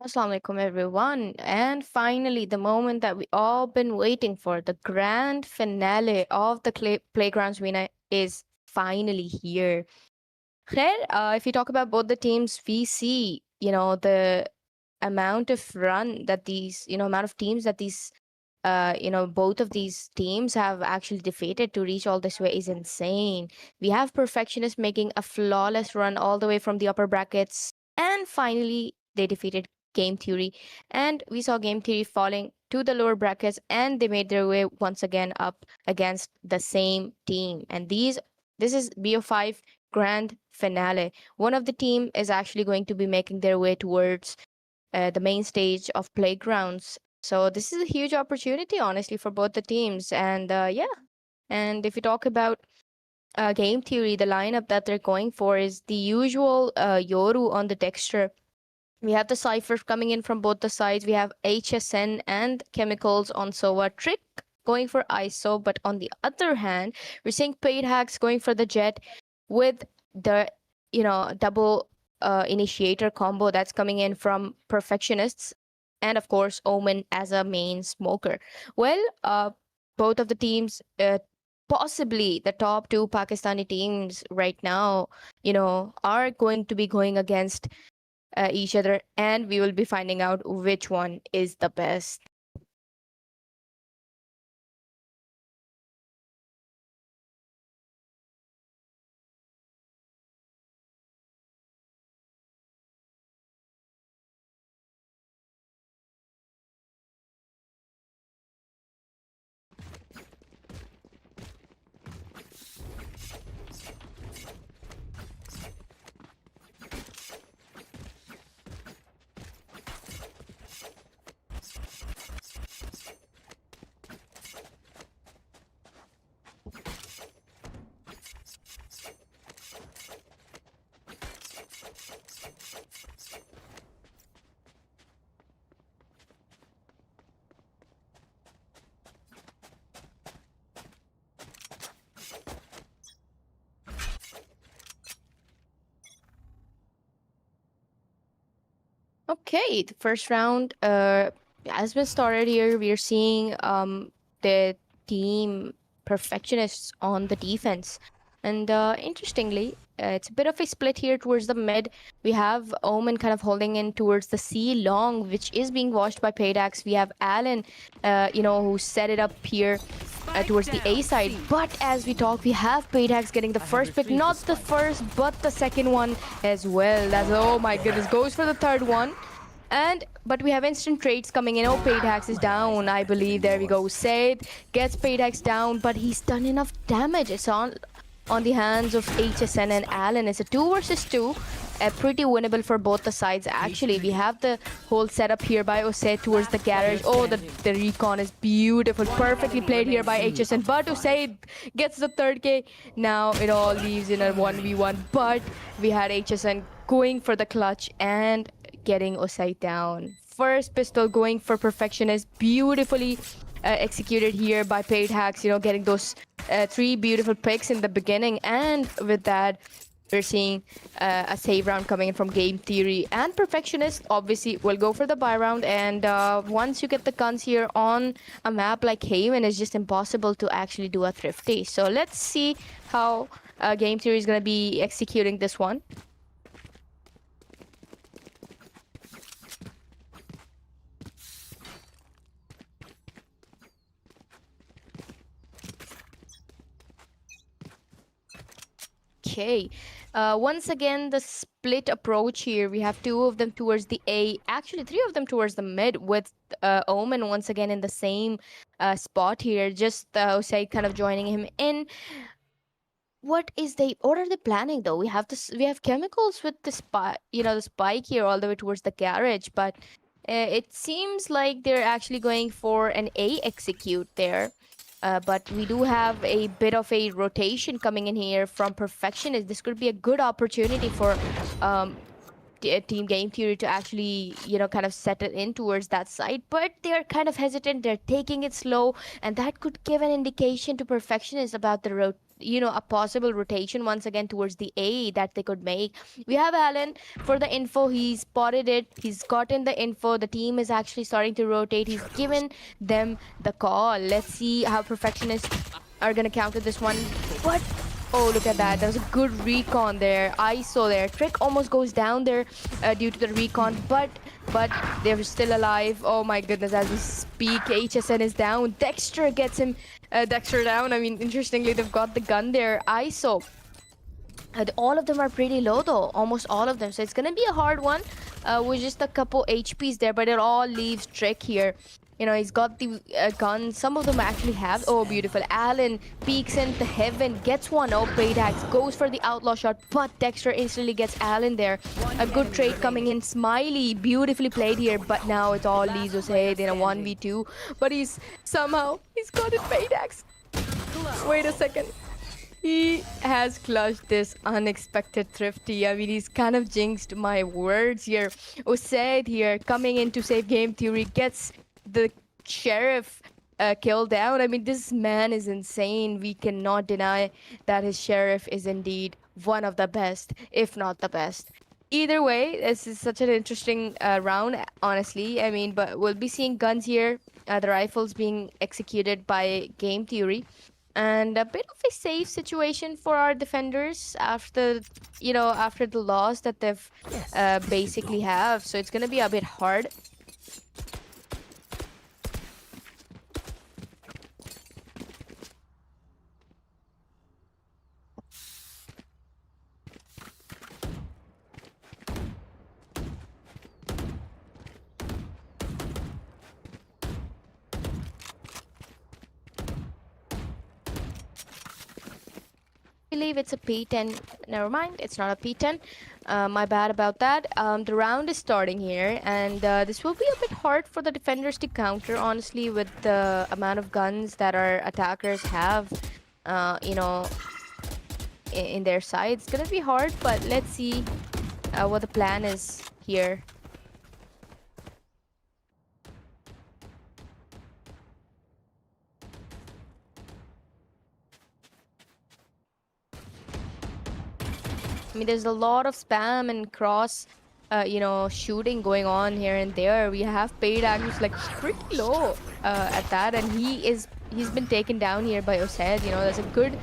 Assalamu alaikum, everyone. And finally, the moment that we all been waiting for, the grand finale of the Playgroundsmena is finally here. Khair, if you talk about both the teams, we see, the amount of run that amount of teams that both of these teams have actually defeated to reach all this way is insane. We have Perfectionists making a flawless run all the way from the upper brackets, and finally they defeated Game Theory, and we saw Game Theory falling to the lower brackets, and they made their way once again up against the same team. And this is BO5 grand finale. One of the team is actually going to be making their way towards the main stage of Playgrounds. So this is a huge opportunity, honestly, for both the teams. And yeah, and if you talk about game theory, the lineup that they're going for is the usual Yoru on the Dexter. We have the Cypher coming in from both the sides. We have HSN and Chemicals on Sova. Trick going for ISO, but on the other hand, we're seeing Paid Hacks going for the Jet with the double initiator combo that's coming in from Perfectionists, and of course Omen as a main smoker. Well, both of the teams, possibly the top two Pakistani teams right now, are going to be going against each other, and we will be finding out which one is the best. Okay, the first round has been started here. We are seeing the team Perfectionists on the defense. And interestingly, it's a bit of a split here towards the mid. We have Omen kind of holding in towards the C long, which is being watched by Paydax. We have Alan, who set it up here towards the A side. But as we talk, we have Paydax getting the first pick. Not the first, but the second one as well. That's, oh my goodness, goes for the third one. But we have instant trades coming in. Oh, Paydax is down, I believe. There we go. Said gets Paydax down, but he's done enough damage. It's on the hands of HSN and Alan. It's a 2 versus 2. Pretty winnable for both the sides. Actually, we have the whole setup here by Osei towards the garage. Oh, the recon is beautiful. Perfectly played here by HSN. But Osei gets the third K. Now it all leaves in a 1v1. But we had HSN going for the clutch and getting Osei down. First pistol going for Perfectionist. Beautifully executed here by Paid Hacks, getting those 3 beautiful picks in the beginning. And with that, we're seeing a save round coming in from Game Theory. And Perfectionist obviously will go for the buy round. And once you get the guns here on a map like Haven, it's just impossible to actually do a thrifty. So let's see how Game Theory is going to be executing this one. Okay, once again, the split approach here. We have 2 of them towards the A, actually 3 of them towards the mid, with Omen once again in the same spot here. Just Osei kind of joining him in. What are they planning though? We have chemicals with the the spike here all the way towards the garage, but it seems like they're actually going for an A execute there. But we do have a bit of a rotation coming in here from Perfectionist. This could be a good opportunity for Team Game Theory to actually, kind of settle in towards that side. But they're kind of hesitant. They're taking it slow, and that could give an indication to Perfectionist about the a possible rotation once again towards the A that they could make. We have Alan for the info. He's spotted it. He's gotten the info. The team is actually starting to rotate. He's given them the call. Let's see how Perfectionists are gonna counter this one. But oh, look at that. That was a good recon there. ISO there. Trick almost goes down there due to the recon, but they're still alive. Oh my goodness, as we speak, HSN is down. Dexter gets him. Dexter down. I mean, interestingly, they've got the gun there. ISO. All of them are pretty low though, almost all of them. So it's gonna be a hard one with just a couple HPs there, but it all leaves Trick here. He's got the gun. Some of them actually have. Oh, beautiful. Alan peeks into heaven, gets one. Oh, Paydax goes for the outlaw shot, but Dexter instantly gets Alan there. A good trade coming in. Smiley, beautifully played here, but now it's all Lizos Head in a 1v2. But he's got it, Paydax. Wait a second. He has clutched this unexpected thrifty. I mean, he's kind of jinxed my words here. Usaid here coming in to save game theory, gets the sheriff killed down. I mean, this man is insane. We cannot deny that his sheriff is indeed one of the best, if not the best. Either way, this is such an interesting round, honestly. I mean, but we'll be seeing guns here, the rifles being executed by game theory. And a bit of a safe situation for our defenders after the loss that they've basically have. So it's gonna be a bit hard. Believe it's a P10. Never mind, it's not a P10. My bad about that. The round is starting here, and this will be a bit hard for the defenders to counter, honestly, with the amount of guns that our attackers have, in their side. It's gonna be hard, but let's see what the plan is here. I mean, there's a lot of spam and cross, shooting going on here and there. We have Paydax who's like pretty low at that, and he's been taken down here by Osed. There's a good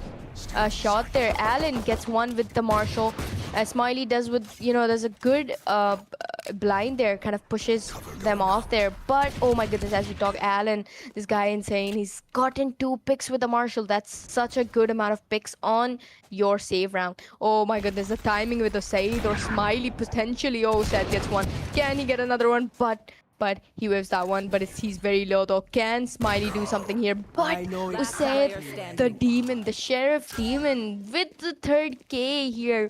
shot there. Alan gets one with the Marshall. Smiley does with, there's a good blind there, kind of pushes them off there. But oh my goodness, as we talk, Alan, this guy insane. He's gotten 2 picks with the Marshall. That's such a good amount of picks on your save round. Oh my goodness, the timing with Osaid or Smiley potentially. Oh, Seth gets one. Can he get another one? But he waves that one, but he's very low though. Can Smiley do something here? But Usaid, the demon, the sheriff demon with the 3rd K here,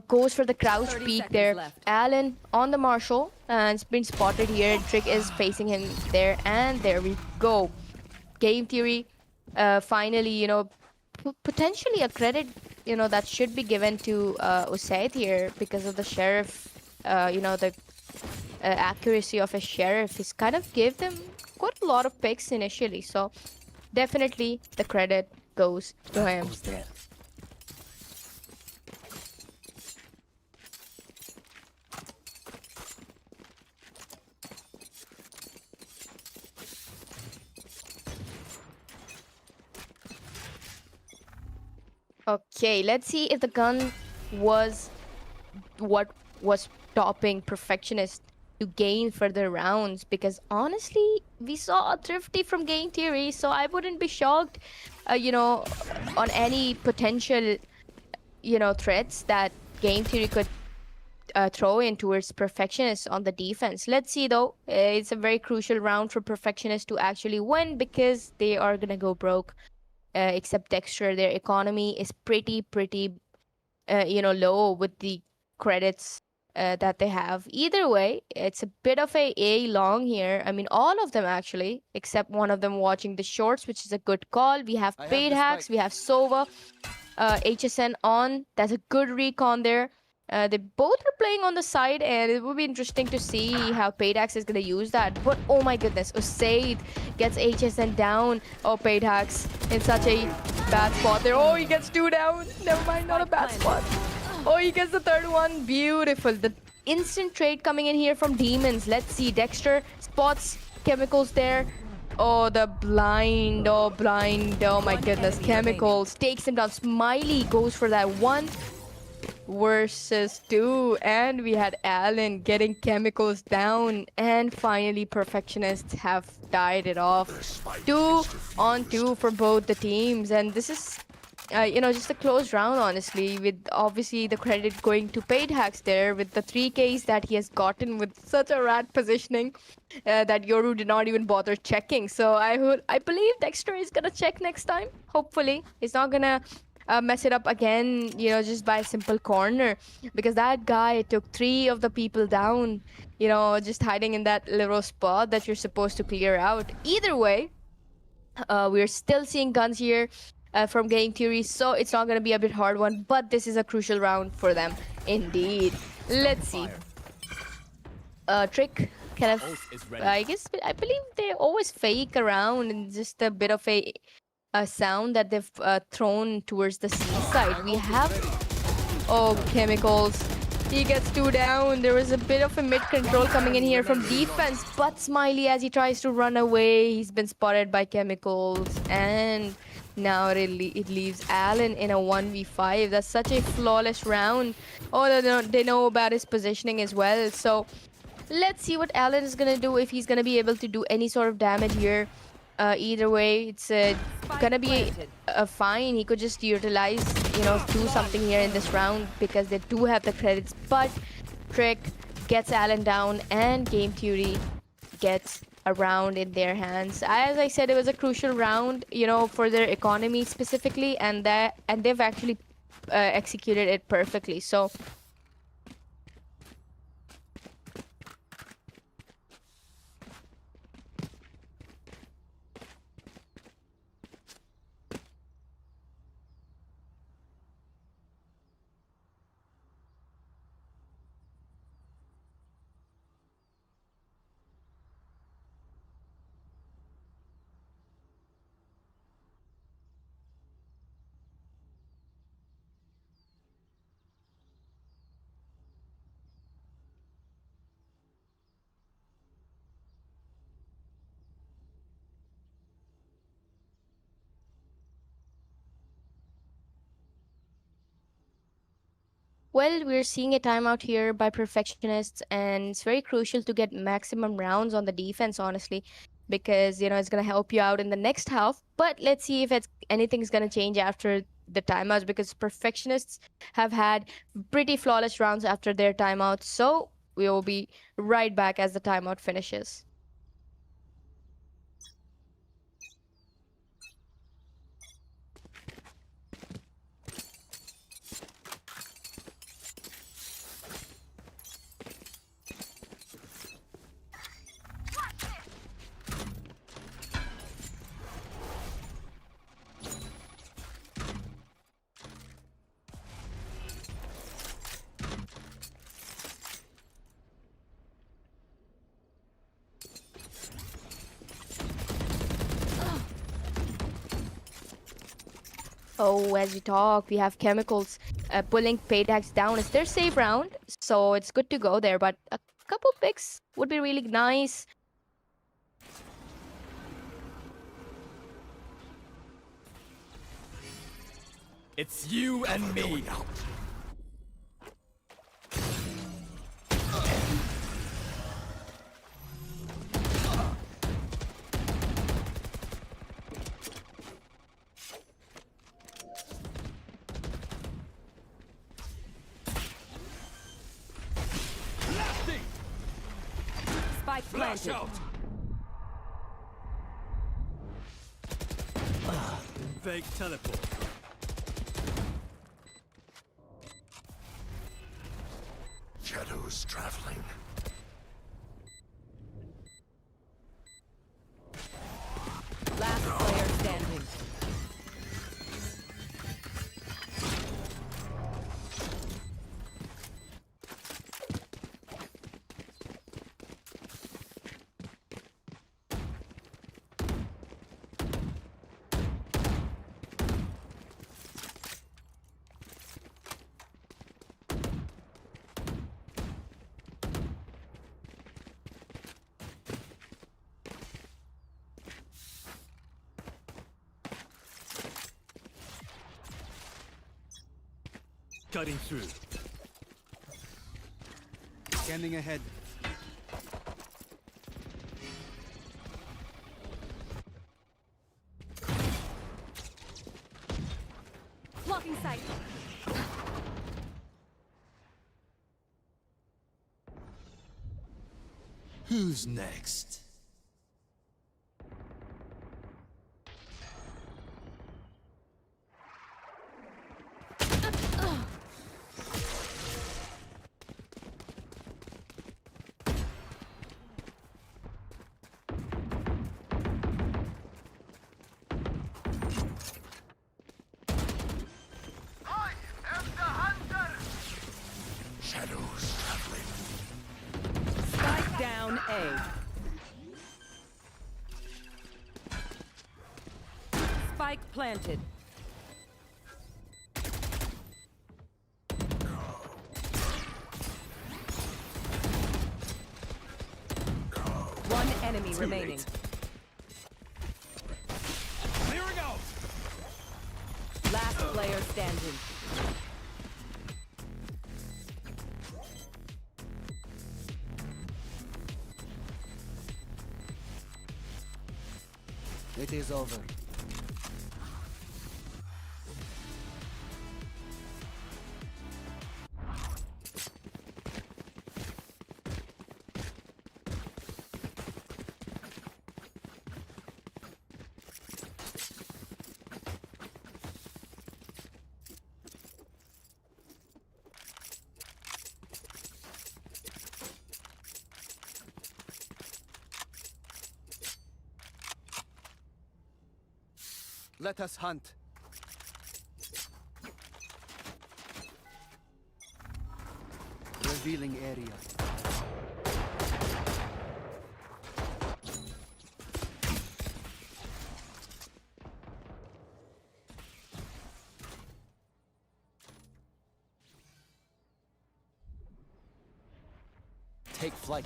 goes for the crouch peek there. Alan on the Marshall, and it's been spotted here. Trick is facing him there, and there we go. Game theory, finally, potentially a credit, that should be given to Usaid here because of the sheriff, the accuracy of a sheriff. He's kind of gave them quite a lot of picks initially, so definitely the credit goes to him. Okay, let's see if the gun was what was stopping Perfectionist to gain further rounds, because honestly, we saw a thrifty from game theory, so I wouldn't be shocked, on any potential, threats that game theory could throw in towards Perfectionists on the defense. Let's see though. It's a very crucial round for Perfectionists to actually win because they are gonna go broke. Except Dexter, their economy is pretty low with the credits that they have. Either way, it's a bit of a long here. I mean, all of them actually, except one of them watching the shorts, which is a good call. We have paid hacks, we have Sova, HSN on. That's a good recon there. They both are playing on the side, and it will be interesting to see how Paydax is going to use that. But oh my goodness, Usaid gets HSN down. Oh, Paydax in such a bad spot there. Oh, he gets 2 down. Never mind, not a bad spot. Oh, he gets the third one. Beautiful. The instant trade coming in here from Demons. Let's see. Dexter spots Chemicals there. Oh, the blind. Oh, blind. Oh my goodness. Chemicals takes him down. Smiley goes for that 1 versus 2, and we had Alan getting Chemicals down, and finally Perfectionists have tied it off. 2 on 2 for both the teams, and this is just a close round, honestly, with obviously the credit going to Paid Hacks there with the 3Ks that he has gotten with such a rat positioning that Yoru did not even bother checking. So I believe Dexter is gonna check next time. Hopefully, he's not gonna mess it up again, just by a simple corner, because that guy took 3 of the people down, just hiding in that little spot that you're supposed to clear out. Either way, we're still seeing guns here from Game Theory, so it's not going to be a bit hard one, but this is a crucial round for them indeed. Let's see. Trick kind of, I believe they always fake around and just a bit of a sound that they've thrown towards the seaside. We have Chemicals. He gets 2 down. There was a bit of a mid control coming in here from defense, but Smiley, as he tries to run away, he's been spotted by Chemicals, and now it leaves Alan in a 1v5. That's such a flawless round. They know about his positioning as well. So let's see what Alan is gonna do, if he's gonna be able to do any sort of damage here. Either way, it's gonna be fine. He could just utilize, do something here in this round because they do have the credits. But Trick gets Alan down, and Game Theory gets a round in their hands. As I said, it was a crucial round, for their economy specifically, and they've actually executed it perfectly. So well, we're seeing a timeout here by Perfectionists, and it's very crucial to get maximum rounds on the defense, honestly, because it's gonna help you out in the next half. But let's see if anything's gonna change after the timeouts, because Perfectionists have had pretty flawless rounds after their timeouts. So we will be right back as the timeout finishes. Oh, as we talk, we have Chemicals pulling Paydax down. It's their save round, so it's good to go there. But a couple picks would be really nice. It's you and me. Spike planted. Fake teleport. Shadows traveling. Last player standing. Cutting through. Scanning ahead. Blocking sight. Who's next? Shadows traveling. Spike down A. Spike planted. One enemy remaining. Clearing out. Last player standing. It is over. Let us hunt. Revealing area. Take flight.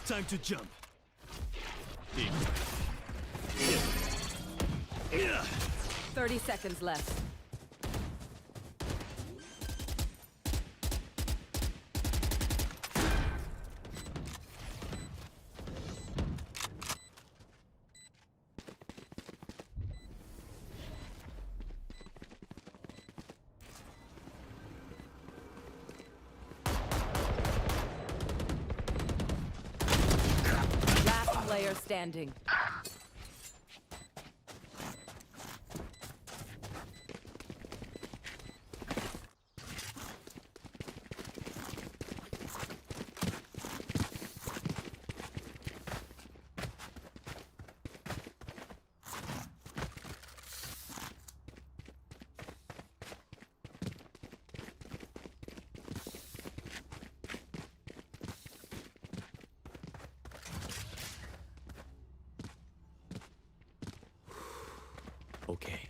Time to jump. 30 seconds left. Last player standing. Okay.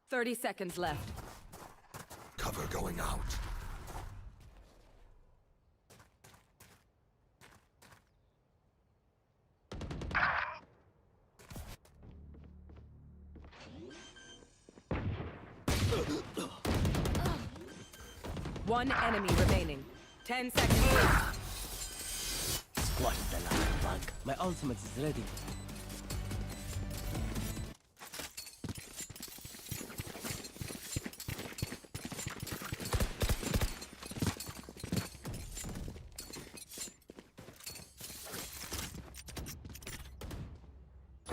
30 seconds left. Cover going out. One enemy remaining. 10 seconds left. Squash the last bug. My ultimate is ready.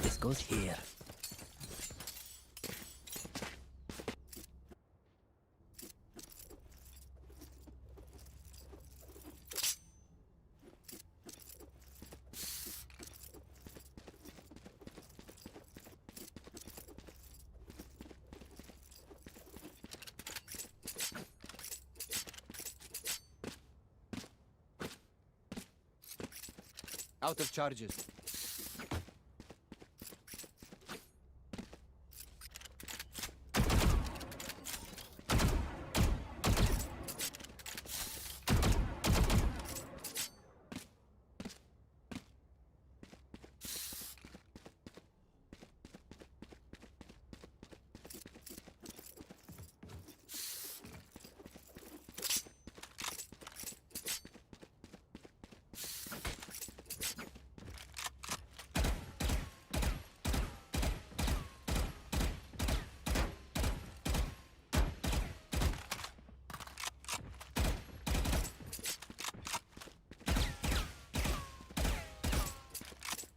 This goes here. Out of charges.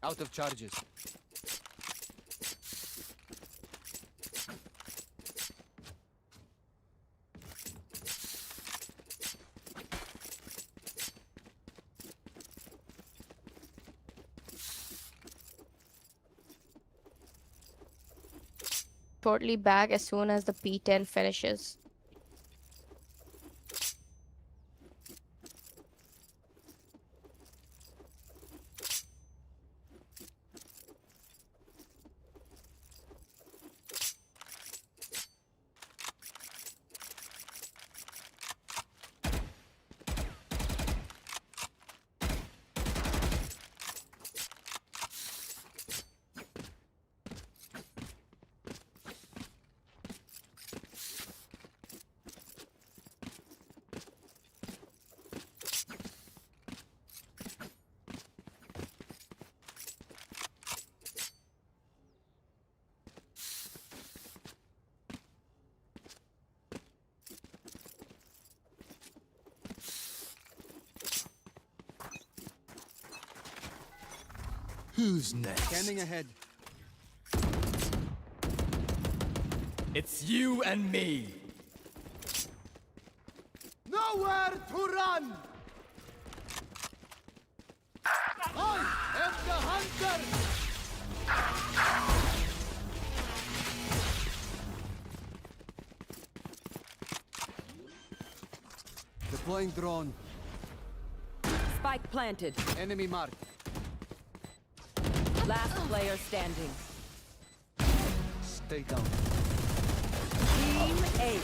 Out of charges. Shortly back as soon as the P10 finishes. Who's next? Scanning ahead. It's you and me. Nowhere to run! I am the hunter! Deploying drone. Spike planted. Enemy marked. Last player standing. Stay down. Team A.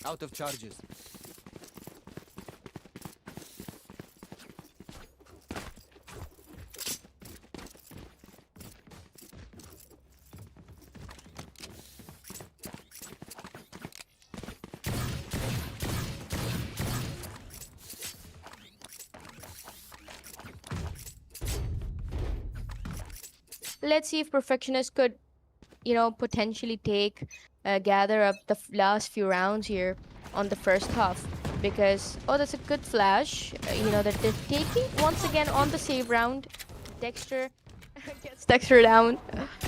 Out of charges. Let's see if Perfectionists could, potentially gather up the last few rounds here on the first half. Because, oh, that's a good flash. That they're taking once again on the save round. Dexter gets Dexter down.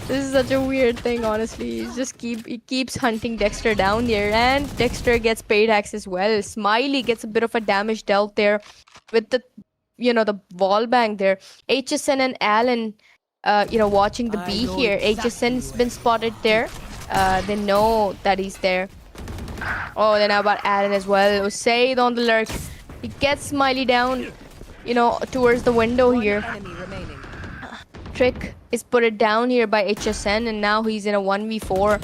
This is such a weird thing, honestly. He keeps hunting Dexter down there, and Dexter gets paid axe as well. Smiley gets a bit of a damage dealt there with the wall bang there. HSN and Alan, watching the B here. HSN's been spotted there. They know that he's there. Oh, then how about Alan as well? Said on the lurk. He gets Smiley down, towards the window One here. enemy remaining. Trick is put it down here by HSN, and now he's in a 1v4.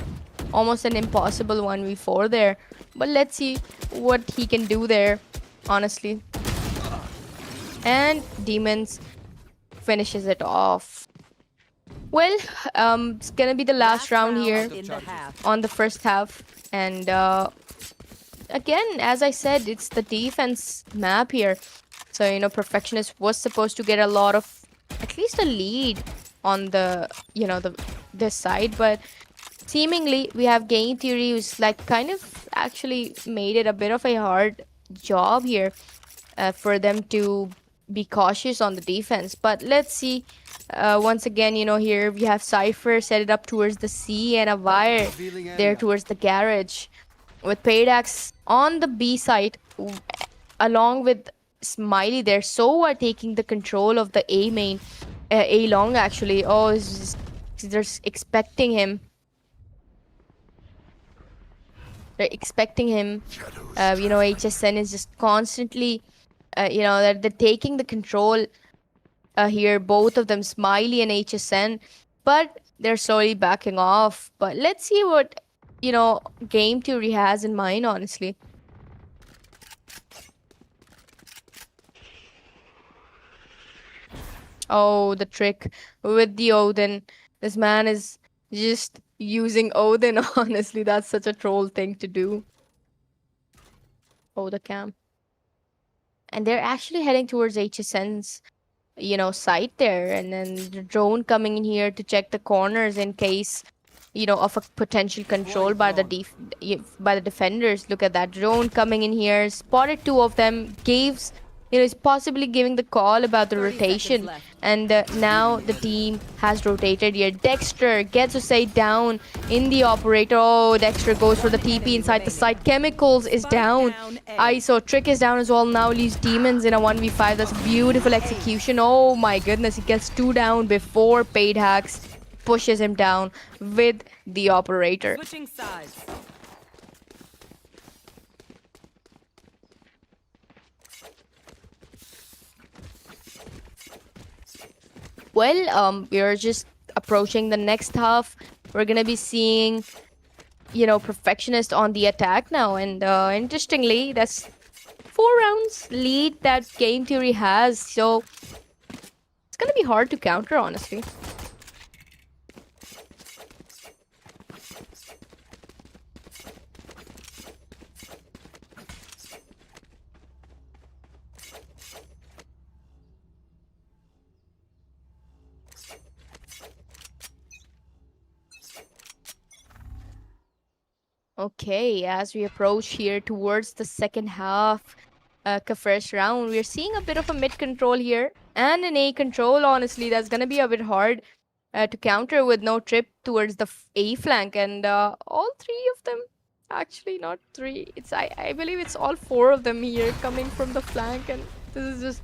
Almost an impossible 1v4 there. But let's see what he can do there, honestly. And Demons finishes it off. Well, it's gonna be the last round here in the half. on the first half. And again, as I said, it's the defense map here. So, you know, Perfectionist was supposed to get a lot of, at least a lead on the, you know, this side. But seemingly, we have Game Theory who's like kind of actually made it a bit of a hard job here for them to be cautious on the defense. But let's see. Once again, you know, here we have Cypher set it up towards the C and a Wire there towards the garage. With Paydax on the B side, along with Smiley there. So are taking the control of the A main. A long actually. Oh, they're expecting him. They're expecting him. You know, HSN is just constantly, you know, they're taking the control here. Both of them, Smiley and HSN. But they're slowly backing off. But let's see what, you know, Game Theory has in mind, honestly. Oh, the trick with the Odin. This man is just using Odin, honestly. That's such a troll thing to do. Oh, the cam. And they're actually heading towards HSN's, you know, site there. And then the drone coming in here to check the corners in case, you know, of a potential control by the defenders. Look at that drone coming in here. Spotted two of them. Gives, you know, is possibly giving the call about the 30 seconds rotation. left. And now the team has rotated here. Dexter gets to say down in the operator. Oh, Dexter goes for the TP inside the site. Chemicals is down. ISO Trick is down as well. Now leaves Demons in a 1v5. That's beautiful execution. Oh my goodness. He gets 2 down before Paid Hacks pushes him down with the operator. Switching sides. Well, we're just approaching the next half. We're gonna be seeing, you know, Perfectionist on the attack now. And interestingly, that's 4 rounds lead that Game Theory has. So it's gonna be hard to counter, honestly. Okay, as we approach here towards the second half, first round, we're seeing a bit of a mid control here and an A control. Honestly, that's gonna be a bit hard to counter with no trip towards the A flank, and all 3 of them, actually not 3. It's I believe it's all 4 of them here coming from the flank, and this is just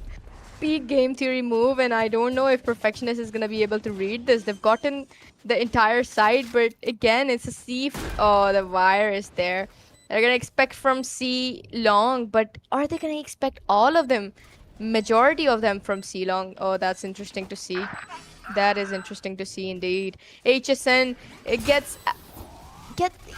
peak Game Theory move. And I don't know if Perfectionist is gonna be able to read this. They've gotten the entire side, but again, it's a C. Oh, the Wire is there. They're gonna expect from C long, but are they gonna expect all of them? Majority of them from C long. Oh, that's interesting to see. That is interesting to see indeed. HSN, it gets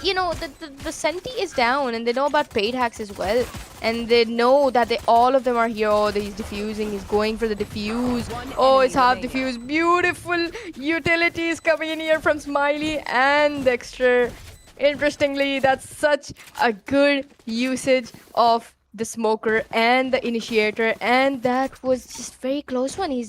you know, the Senti is down, and they know about Paid Hacks as well, and they know that all of them are here. Oh, he's defusing. He's going for the defuse. Oh, it's half defuse. Beautiful utilities coming in here from Smiley and Dexter. Interestingly, that's such a good usage of the smoker and the initiator, and that was just very close one. He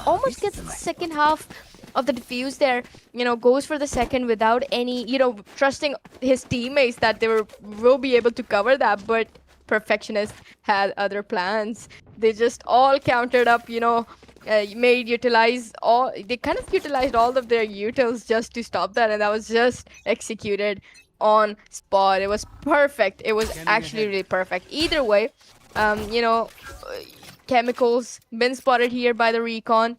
almost gets the second half of the defuse there, you know, goes for the second without any, you know, trusting his teammates that they will be able to cover that. But Perfectionist had other plans. They just all countered up, you know, they kind of utilized all of their utils just to stop that, and that was just executed on spot. It was perfect. It was actually really perfect. Either way, you know, Chemicals been spotted here by the recon.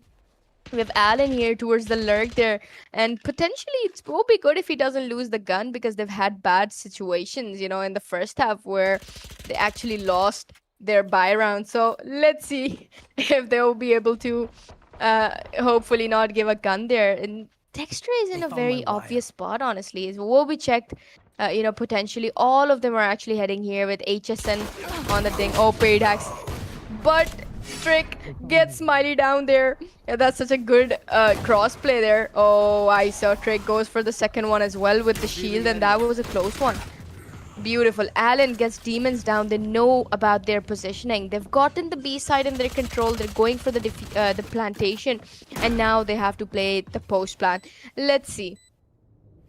We have Alan here towards the lurk there, and potentially it will be good if he doesn't lose the gun, because they've had bad situations, you know, in the first half where they actually lost their buy round. So let's see if they will be able to hopefully not give a gun there. And Dexter is in They a found my very wire. obvious spot, honestly. Is what we checked. Potentially all of them are actually heading here with HSN on the thing. Oh, paid hacks. But Trick gets Smiley down there. Yeah, that's such a good cross play there. Oh, I saw Trick goes for the second one as well with the shield, and that was a close one. Beautiful. Allen gets demons down. They know about their positioning. They've gotten the B side in their control. They're going for the plantation, and now they have to play the post plan. Let's see.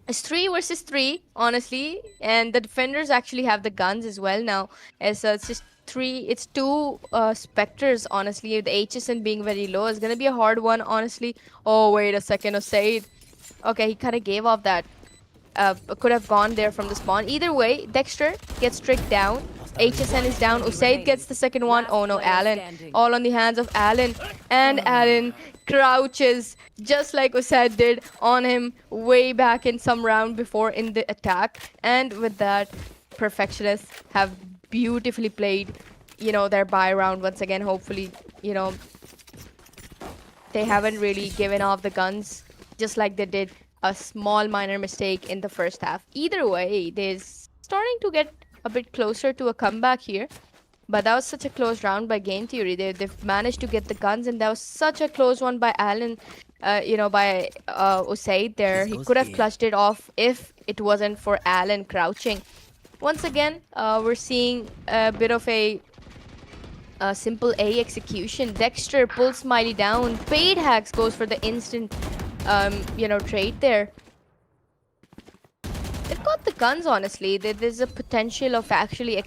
It's 3 versus 3, honestly, and the defenders actually have the guns as well now. As it's just three. It's two specters, honestly. The HSN being very low is gonna be a hard one, honestly. Oh wait a second, Osaid. Okay, he kind of gave off that could have gone there from the spawn. Either way, Dexter gets tricked down. HSN is down. Enemy Usaid remaining. gets the second one. Last Oh no, player Allen. standing. All on the hands of Allen. And Allen crouches just like Usaid did on him way back in some round before in the attack. And with that, Perfectionists have beautifully played, their buy round once again. Hopefully, they haven't really given off the guns just like they did a small minor mistake in the first half. Either way, they're starting to get a bit closer to a comeback here. But that was such a close round by Game Theory. They've managed to get the guns, and that was such a close one by Allen, by Usaid there. This He goes could have here. clutched it off if it wasn't for Allen crouching. Once again, we're seeing a bit of a simple A execution. Dexter pulls Smiley down. Paid hacks goes for the instant, trade there. They've got the guns, honestly. There's a potential of actually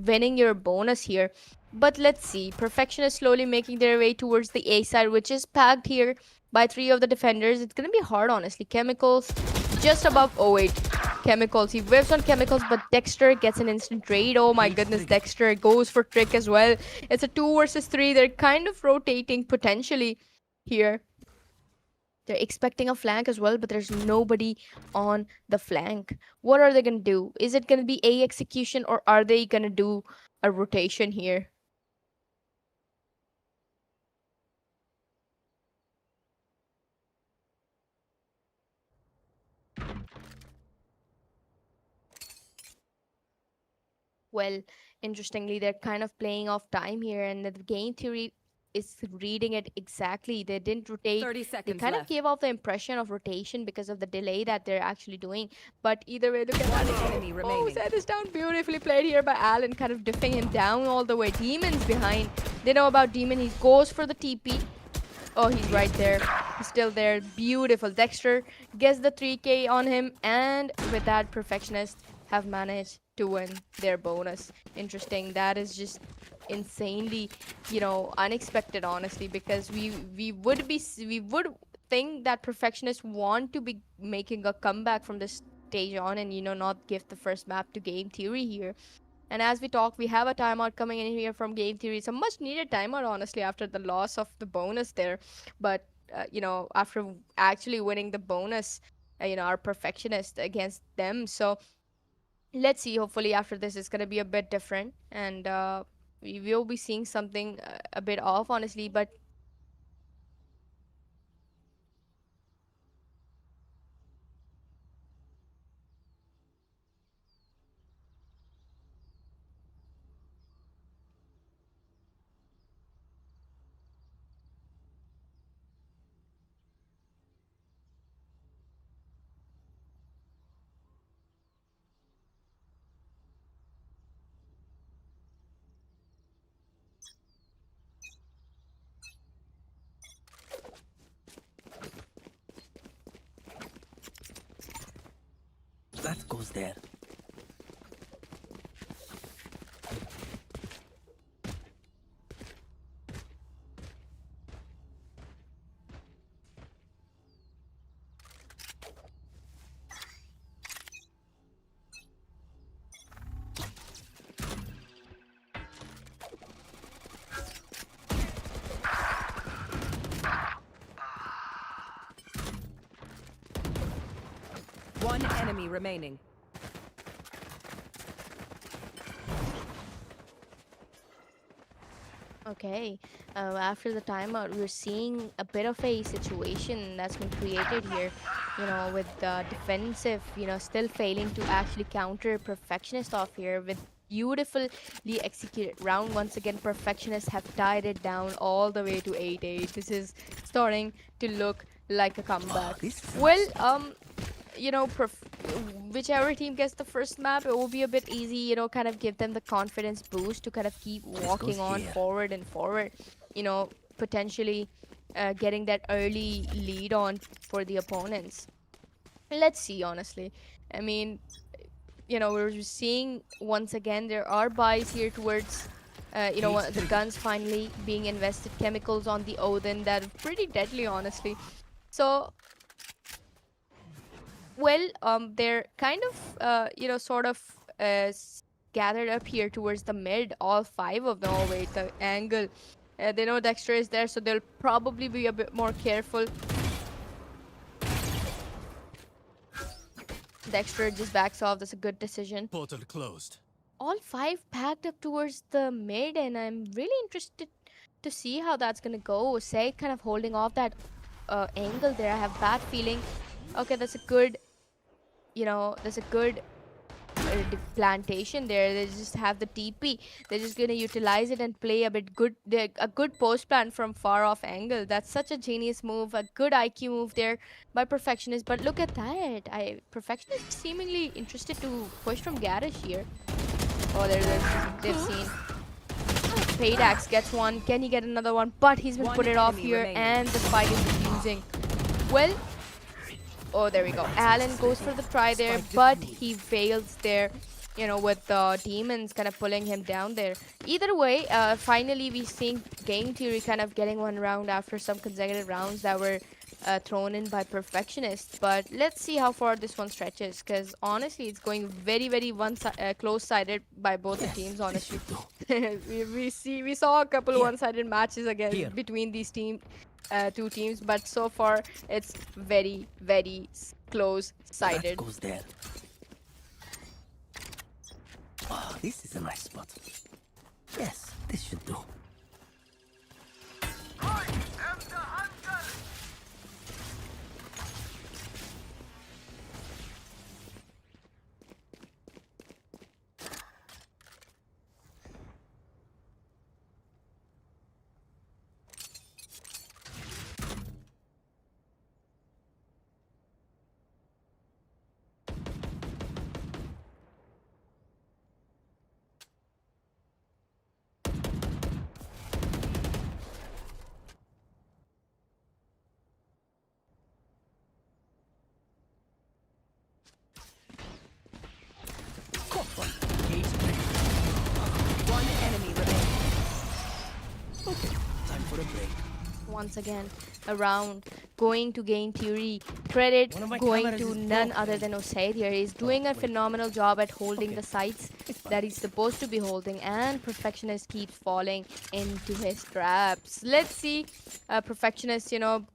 winning your bonus here. But let's see. Perfectionists slowly making their way towards the A side, which is packed here by 3 of the defenders. It's going to be hard, honestly. Chemicals just above. Oh, wait. Chemicals. He whiffs on chemicals, but Dexter gets an instant trade. Oh my goodness, Dexter goes for trick as well. It's a 2 versus 3. They're kind of rotating potentially here. They're expecting a flank as well, but there's nobody on the flank. What are they going to do? Is it going to be A execution, or are they going to do a rotation here? Well, interestingly, they're kind of playing off time here, and the game theory is reading it exactly. They didn't rotate. 30 They seconds kind of left. gave off the impression of rotation because of the delay that they're actually doing. But either way, look at One that. enemy Oh, remaining. Zed is down. Beautifully played here by Allen, kind of diffing him down all the way. Demon's behind. They know about Demon. He goes for the TP. Oh, he's right there. He's still there. Beautiful. Dexter gets the 3K on him, and with that, Perfectionists have managed to win their bonus. Interesting. That is just insanely, unexpected, honestly, because we would think that Perfectionists want to be making a comeback from this stage on, and not give the first map to Game Theory here. And as we talk, we have a timeout coming in here from Game Theory. It's a much needed timeout, honestly, after the loss of the bonus there. But, after actually winning the bonus, our Perfectionist against them. So let's see. Hopefully, after this, it's going to be a bit different. And we will be seeing something a bit off, honestly. But That goes there. One enemy remaining. Okay, after the timeout, we're seeing a bit of a situation that's been created here, with the defensive, still failing to actually counter Perfectionist off here with beautifully executed round. Once again, Perfectionists have tied it down all the way to 8-8. This is starting to look like a Oh, comeback. this is a Well, nice spot. whichever team gets the first map, it will be a bit easy, kind of give them the confidence boost to kind of keep This goes walking on here. forward and forward, potentially getting that early lead on for the opponents. Let's see, honestly. I mean, we're seeing once again there are buys here towards. Cage The trigger. guns finally being invested, chemicals on the Odin that are pretty deadly, honestly. So well, they're kind of, sort of gathered up here towards the mid, all five of them. Oh, wait, the angle. They know Dexter is there, so they'll probably be a bit more careful. Dexter just backs off. That's a good decision. Portal closed. All five packed up towards the mid, and I'm really interested to see how that's gonna go. Say, kind of holding off that angle there. I have bad feeling. Okay, that's a good plantation there. They just have the TP. They're just gonna utilize it and play a bit good. A good post plan from far off angle. That's such a genius move. A good IQ move there by Perfectionist. But look at that. Perfectionist seemingly interested to push from Garage here. Oh, they've seen. Paydax gets one. Can he get another one? But he's been One put it off enemy here, remaining. and the fight is diffusing. Well, oh, there we go. Alan goes for the try there, but he fails there, with the demons kind of pulling him down there. Either way, finally we seeing Game Theory kind of getting one round after some consecutive rounds that were thrown in by Perfectionists. But let's see how far this one stretches, because honestly, it's going very, very close-sided by both the Yes, teams, this honestly. should do. We saw a couple Here. one-sided matches again Here. between these two teams, but so far it's very, very That close-sided. goes there. Oh, this is a nice spot. Yes, this should do. Caught one. Cage trigger. One enemy remaining. Okay, time for a break. Once again, around going to Game Theory. Credit One of my going cameras to is none broken. other than Osaid here. He's doing a wait. phenomenal job at holding Okay. the sights It's fine. that he's supposed to be holding, and Perfectionist keeps falling into his traps. Let's see, Perfectionist,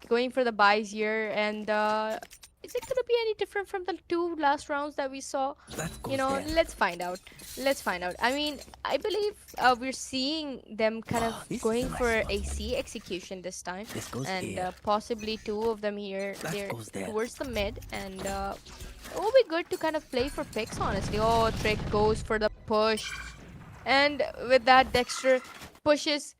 going for the buys here, and is it gonna be any different from the two last rounds that we saw? That goes there. Let's find out. Let's find out. I mean, I believe we're seeing them kind of This is going a nice for spot. a C execution this time, This goes and here. possibly two of them here. That They're goes there. towards the mid, and it will be good to kind of play for picks, honestly. Oh, Trick goes for the push, and with that, Dexter pushes.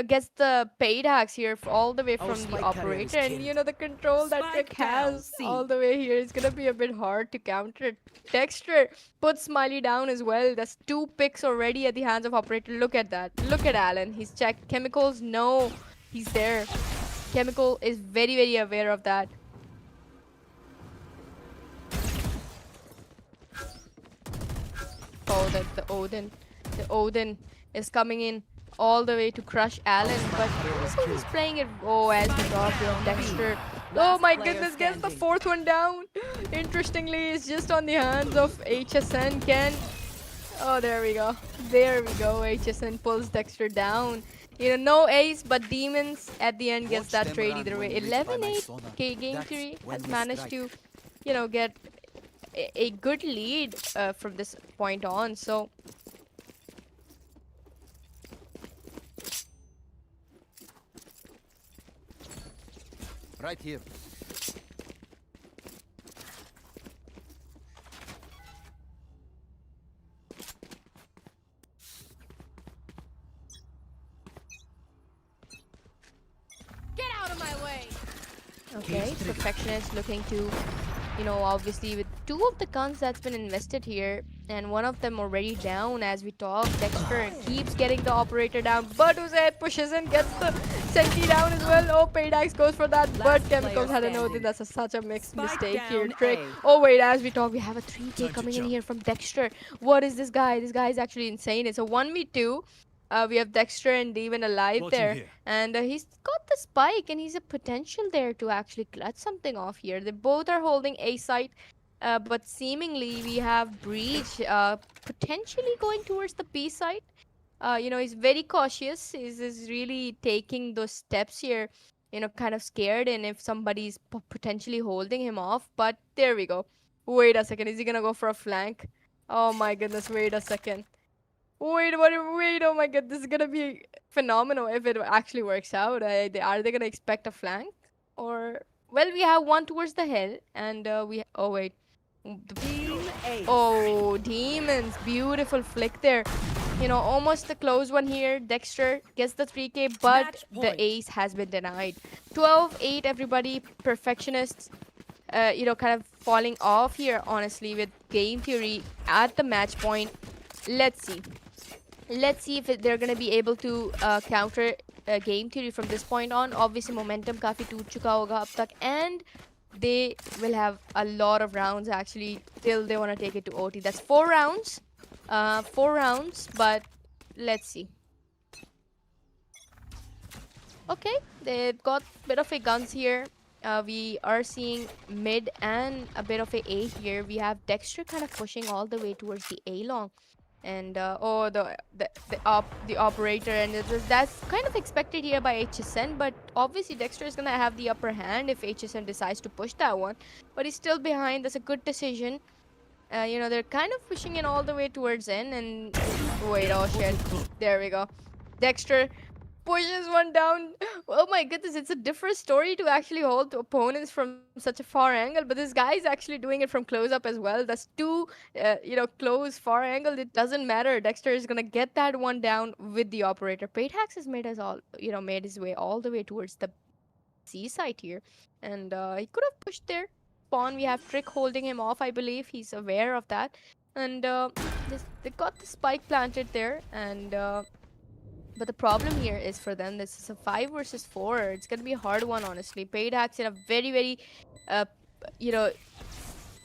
Gets the paid hacks here all the way Our from the spike carrier is operator, and killed. the control that Trick Spike down, has C. all the way here is gonna be a bit hard to counter. Dexter puts Smiley down as well. That's two picks already at the hands of operator. Look at that. Look at Alan. He's checked chemicals. No, he's there. Chemical is very, very aware of that. Oh, the Odin is coming in all the way to crush Alan, but also he's playing it. Oh, as the dog with Dexter. Oh Last my player goodness, gets the standing. fourth one down. Interestingly, it's just on the hands of HSN. Oh, there we go. There we go. HSN pulls Dexter down. No ace, but Demons at the end gets Watch that them trade run either when way. lit by my 11-8. sonar. Game That's Theory when has we managed strike. to, get a good lead from this point on. So Right here. Get out of my way! Okay, Perfectionist looking to, obviously with two of the guns that's been invested here, and one of them already down as we talk. Dexter keeps getting the operator down, but Uzair pushes and gets the Senti down as well. Oh, Paydax goes for that, but Last Chemicals player had a note. standing. That's such a mixed Spike mistake here. down Trick. A. Oh, wait, as we talk, we have a 3K Time to coming in jump. here from Dexter. What is this guy? This guy is actually insane. It's a 1v2. We have Dexter and Demon alive Watching there. here. And he's got the spike, and he's a potential there to actually clutch something off here. They both are holding A site, but seemingly we have Breach potentially going towards the B site. He's very cautious. He's really taking those steps here, kind of scared, and if somebody's potentially holding him off. But there we go. Wait a second. Is he gonna go for a flank? Oh my goodness, wait a second. Wait, oh my god, this is gonna be phenomenal if it actually works out. Are they gonna expect a flank? Or, well, we have one towards the hill, and oh wait. Team Ace. Oh, demons. Beautiful flick there. Almost the close one here. Dexter gets the 3K, but Match the point. ace has been denied. 12-8, everybody. Perfectionists, kind of falling off here, honestly, with game theory at the match point. Let's see. Let's see if they're going to be able to counter game theory from this point on. Obviously, momentum काफी टूट चुका होगा अब तक, and they will have a lot of rounds actually till they want to take it to OT. That's 4 rounds. 4 rounds, but let's see. Okay, they've got a bit of a guns here. We are seeing mid and a bit of a here. We have Dexter kind of pushing all the way towards the A long, and oh, the operator, and that's kind of expected here by HSN. But obviously Dexter is gonna have the upper hand if HSN decides to push that one. But he's still behind. That's a good decision. They're kind of pushing in all the way towards in, and wait, oh shit, there we go. Dexter pushes one down. Oh my goodness, it's a different story to actually hold opponents from such a far angle, but this guy is actually doing it from close up as well. That's two, close, far angle. It doesn't matter. Dexter is gonna get that one down with the operator. Paytax has made his way all the way towards the C side here, and he could have pushed there. Spawn, we have Trick holding him off. I believe he's aware of that, and they got the spike planted there, and but the problem here is for them, this is a 5 versus 4. It's going to be a hard one, honestly. Paydax in a very, very, uh, you know,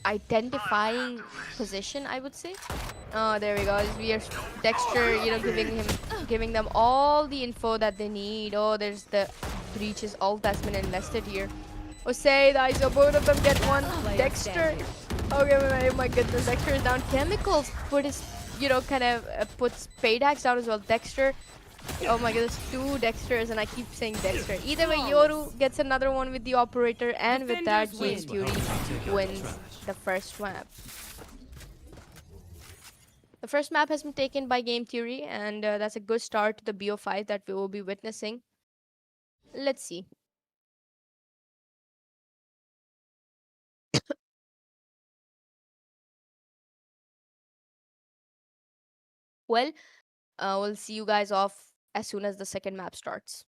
identifying position, I would say. Oh, there we go. We are Dexter, giving them all the info that they need. Oh, there's the breaches ult that's been invested here. Osei, the ISO, both of them get one. Dexter. Okay, my goodness, Dexter is down. Chemicals put his, kind of puts Paydax down as well. Dexter. Oh my goodness, two Dexters, and I keep saying Dexter. Either way, Yoru gets another one with the operator, and with that, Defenders Game win. Theory wins the first map. The first map has been taken by Game Theory, and that's a good start to the BO5 that we will be witnessing. Let's see. Well, we'll see you guys off as soon as the second map starts.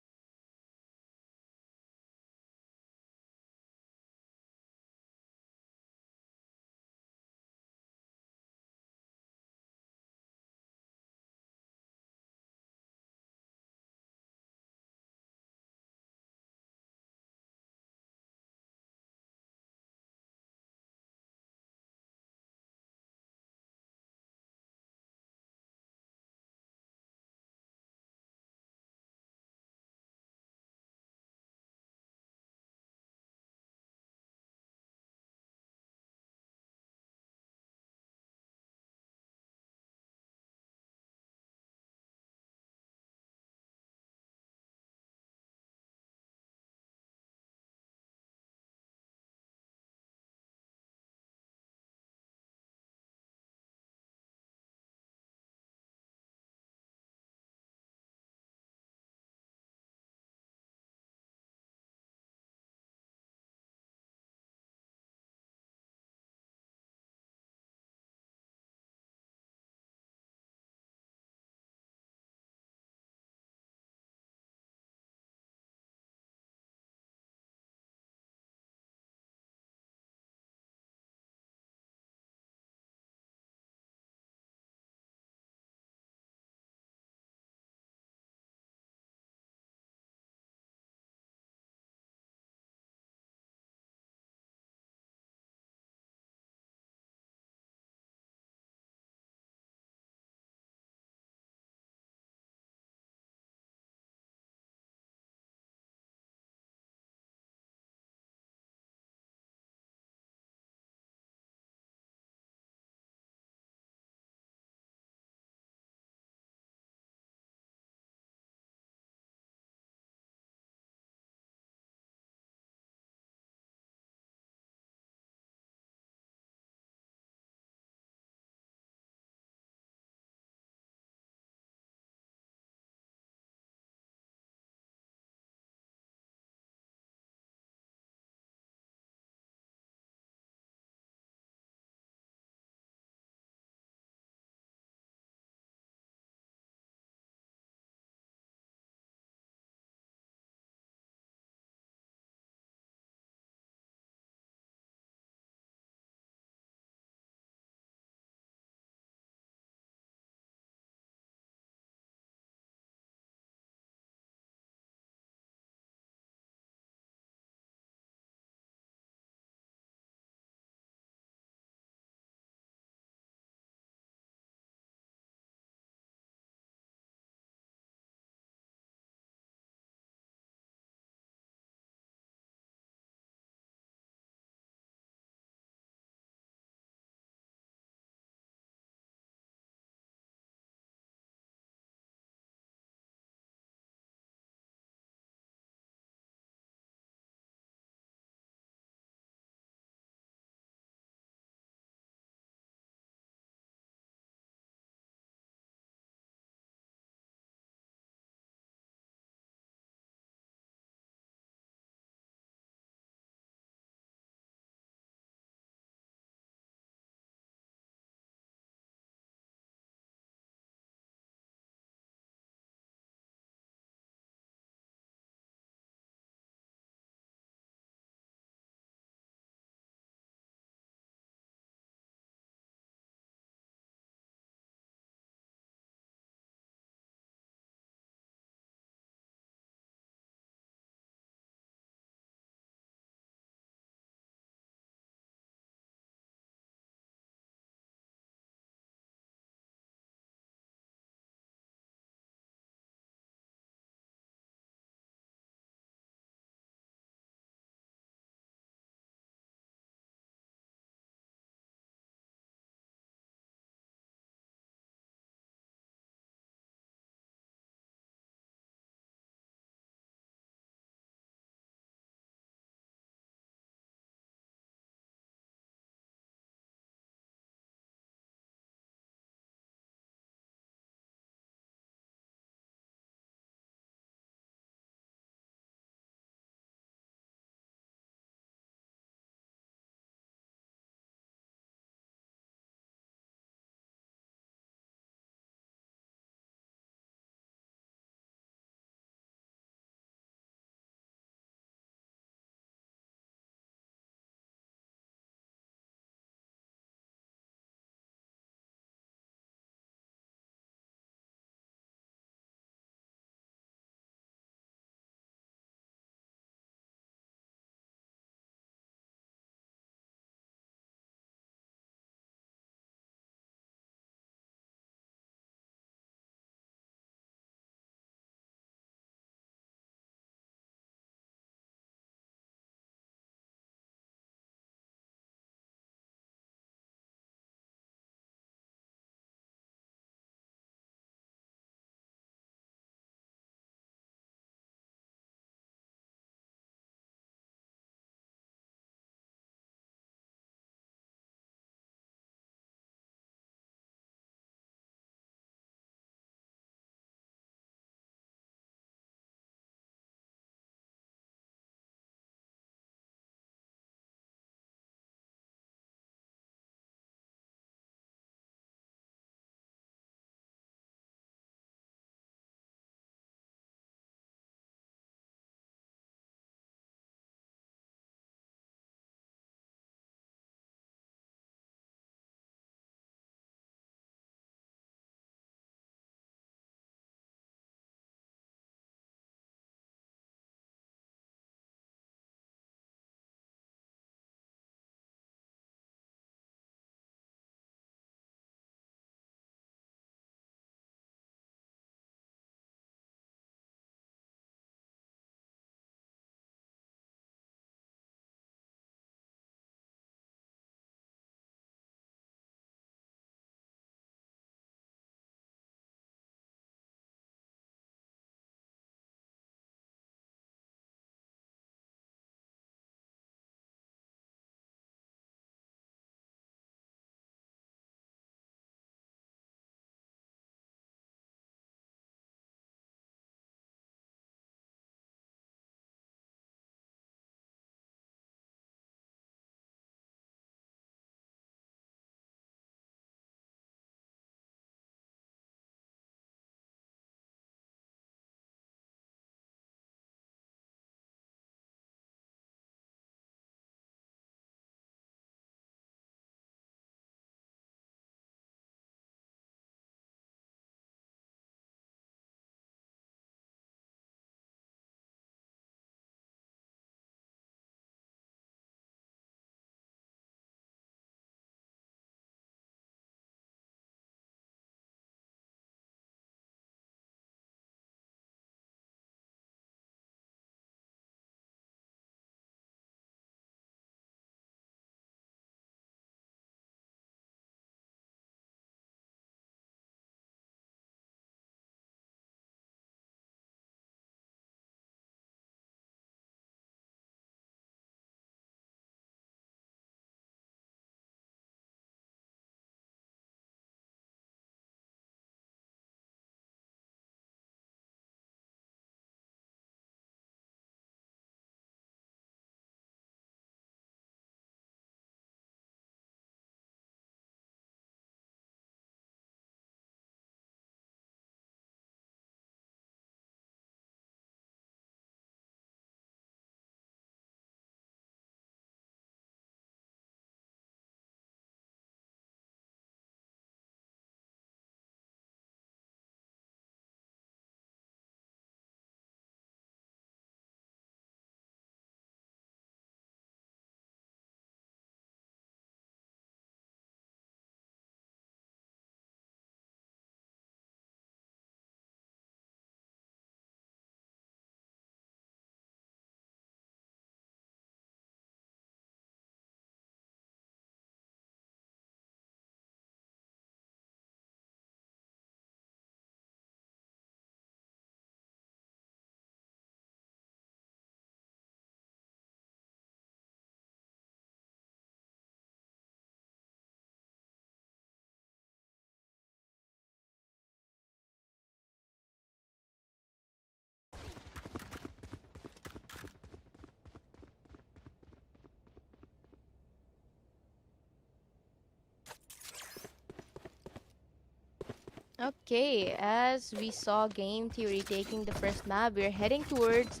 Okay, as we saw Game Theory taking the first map, we're heading towards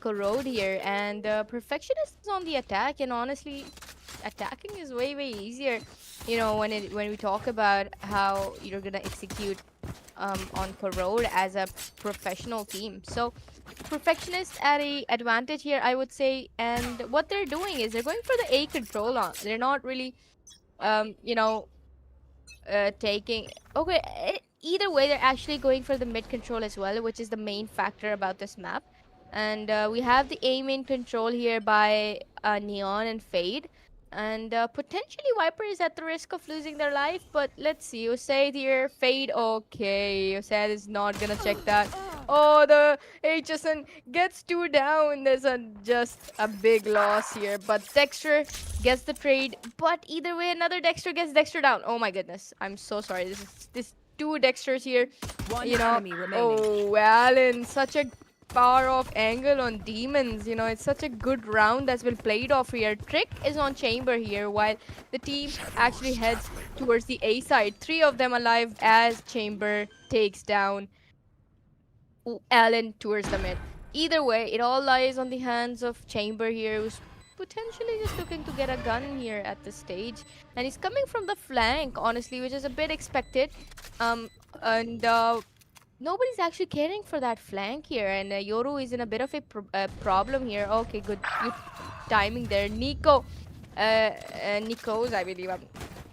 Corrode here, and Perfectionist is on the attack. And honestly, attacking is way easier. You know, when we talk about how you're gonna execute on Corrode as a professional team. So Perfectionist at a advantage here, I would say. And what they're doing is they're going for the A control on. They're not really you know taking okay either way, they're actually going for the mid control as well, which is the main factor about this map. And we have the aim in control here by Neon and Fade. And potentially Viper is at the risk of losing their life, but let's see. Usaid here, Fade. Okay, Usaid is not gonna check that. Oh, the HSN gets two down. There's just a big loss here, but Dexter gets the trade. But either way, another Dexter gets Dexter down. Oh my goodness, I'm so sorry. This two Dexters here. One You know. enemy remaining. Oh, Alan, such a far off angle on Demons. You know, it's such a good round that's been played off here. Trick is on Chamber here, while the team actually heads towards the A side. Three of them alive as Chamber takes down Allen towards the mid. Either way, it all lies on the hands of Chamber here, who's potentially just looking to get a gun here at this stage. And he's coming from the flank, honestly, which is a bit expected. And nobody's actually caring for that flank here. And Yoru is in a bit of a problem here. Okay, good timing there. Nico's, I believe.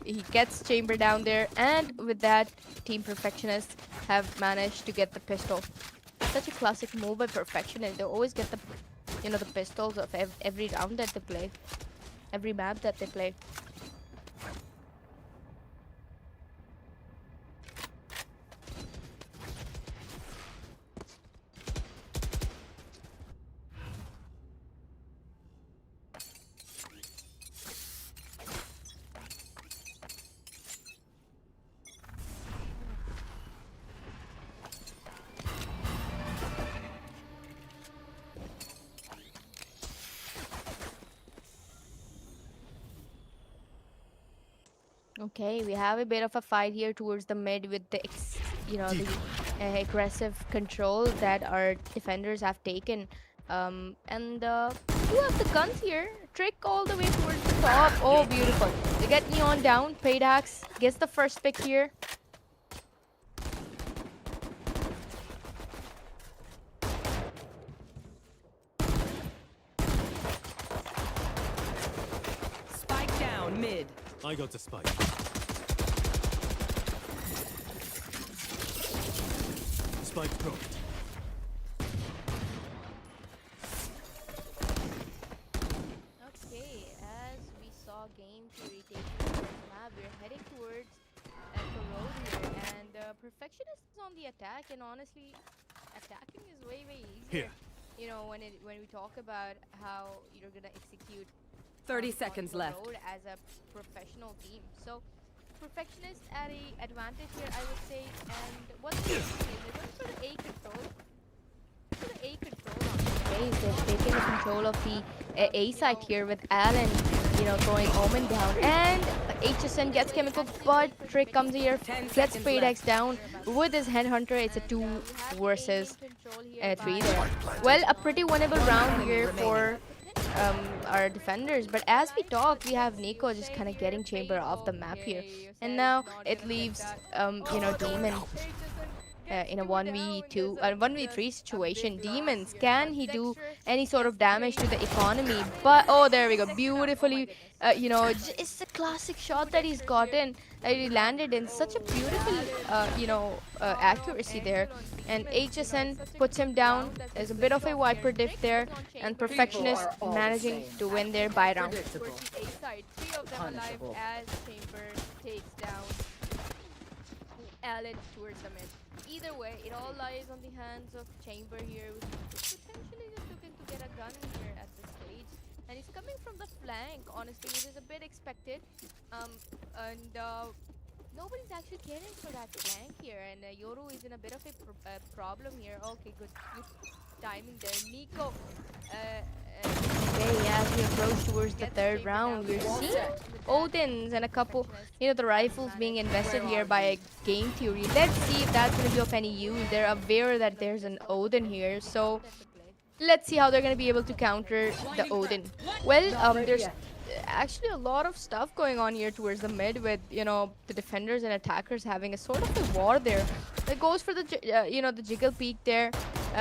He gets Chamber down there. And with that, Team Perfectionists have managed to get the pistol. Such a classic move by Perfectionist. They always get the pistols of every round that they play, every map that they play. Okay, we have a bit of a fight here towards the mid with the aggressive control that our defenders have taken. And you have the guns here. Trick all the way towards the top. Oh, beautiful. They get Neon down. Paydax gets the first pick here. Spike down mid. I got the spike. Spike dropped. Okay, as we saw Game Theory taking the first map, we're heading towards Corrode here. And Perfectionist is on the attack, and honestly, attacking is way easier. Here. You know, when we talk about how you're gonna execute 30 on seconds left. Corrode as a professional team. So Perfectionist at a advantage here, I would say. And what they're doing is they're going for the A control. For the A control on the base, they've taken the control of the A side here with Allen, throwing Omen down. And HSN gets chemical, but Trick comes here, 10 gets seconds Paydex down with his Headhunter. It's a 2 versus 3 there. Well, a pretty winnable round here for our defenders. But as we talk, we have Nico just kind of getting Chamber off the map here. And now it leaves, Demon in a 1v2 1v3 situation. Demons, can he do any sort of damage to the economy? But oh, there we go, beautifully. It's a classic shot that he's gotten, that he landed in such a beautiful accuracy there. And HSN puts him down. There's a bit of a Viper diff there, and Perfectionist managing to win their buy round. Predictable. Three of them alive Punishable. as Chamber takes down Allen towards the mid. Either way, it all lies on the hands of Chamber here, who's potentially just looking to get a gun here at this stage. And he's coming from the flank, honestly, which is a bit expected. And nobody's actually caring for that flank here. And Yoru is in a bit of a problem here. Okay, good timing there. Nico Okay, as we approach towards the third round, we're seeing Odins and a couple, the rifles being invested here by a game theory. Let's see if that's going to be of any use. They're aware that there's an Odin here, so let's see how they're going to be able to counter the Odin. Well, there's actually a lot of stuff going on here towards the mid with, the defenders and attackers having a sort of a war there. It goes for the, the jiggle peak there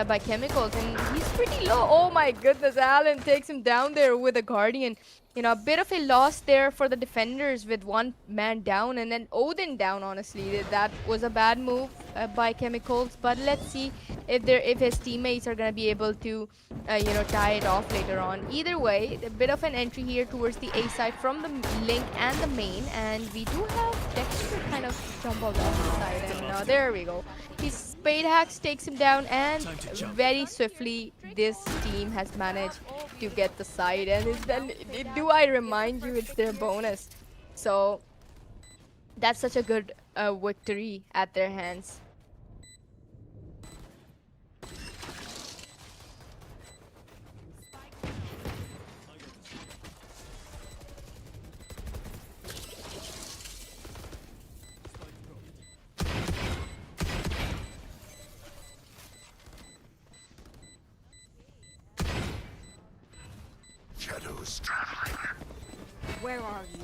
by Chemicals, and he's pretty low. Oh my goodness, Alan takes him down there with a Guardian. A bit of a loss there for the defenders with one man down and then Odin down, honestly. That was a bad move by Chemicals, but let's see if his teammates are going to be able to, tie it off later on. Either way, a bit of an entry here towards the A side from the Link and the main, and we do have Dexter kind of jump off the side, and there we go. His Spade Hacks takes him down, and very swiftly this team has managed to get the side, and then do I remind you, it's their bonus. So that's such a good victory at their hands. Shadows traveling. Where are you?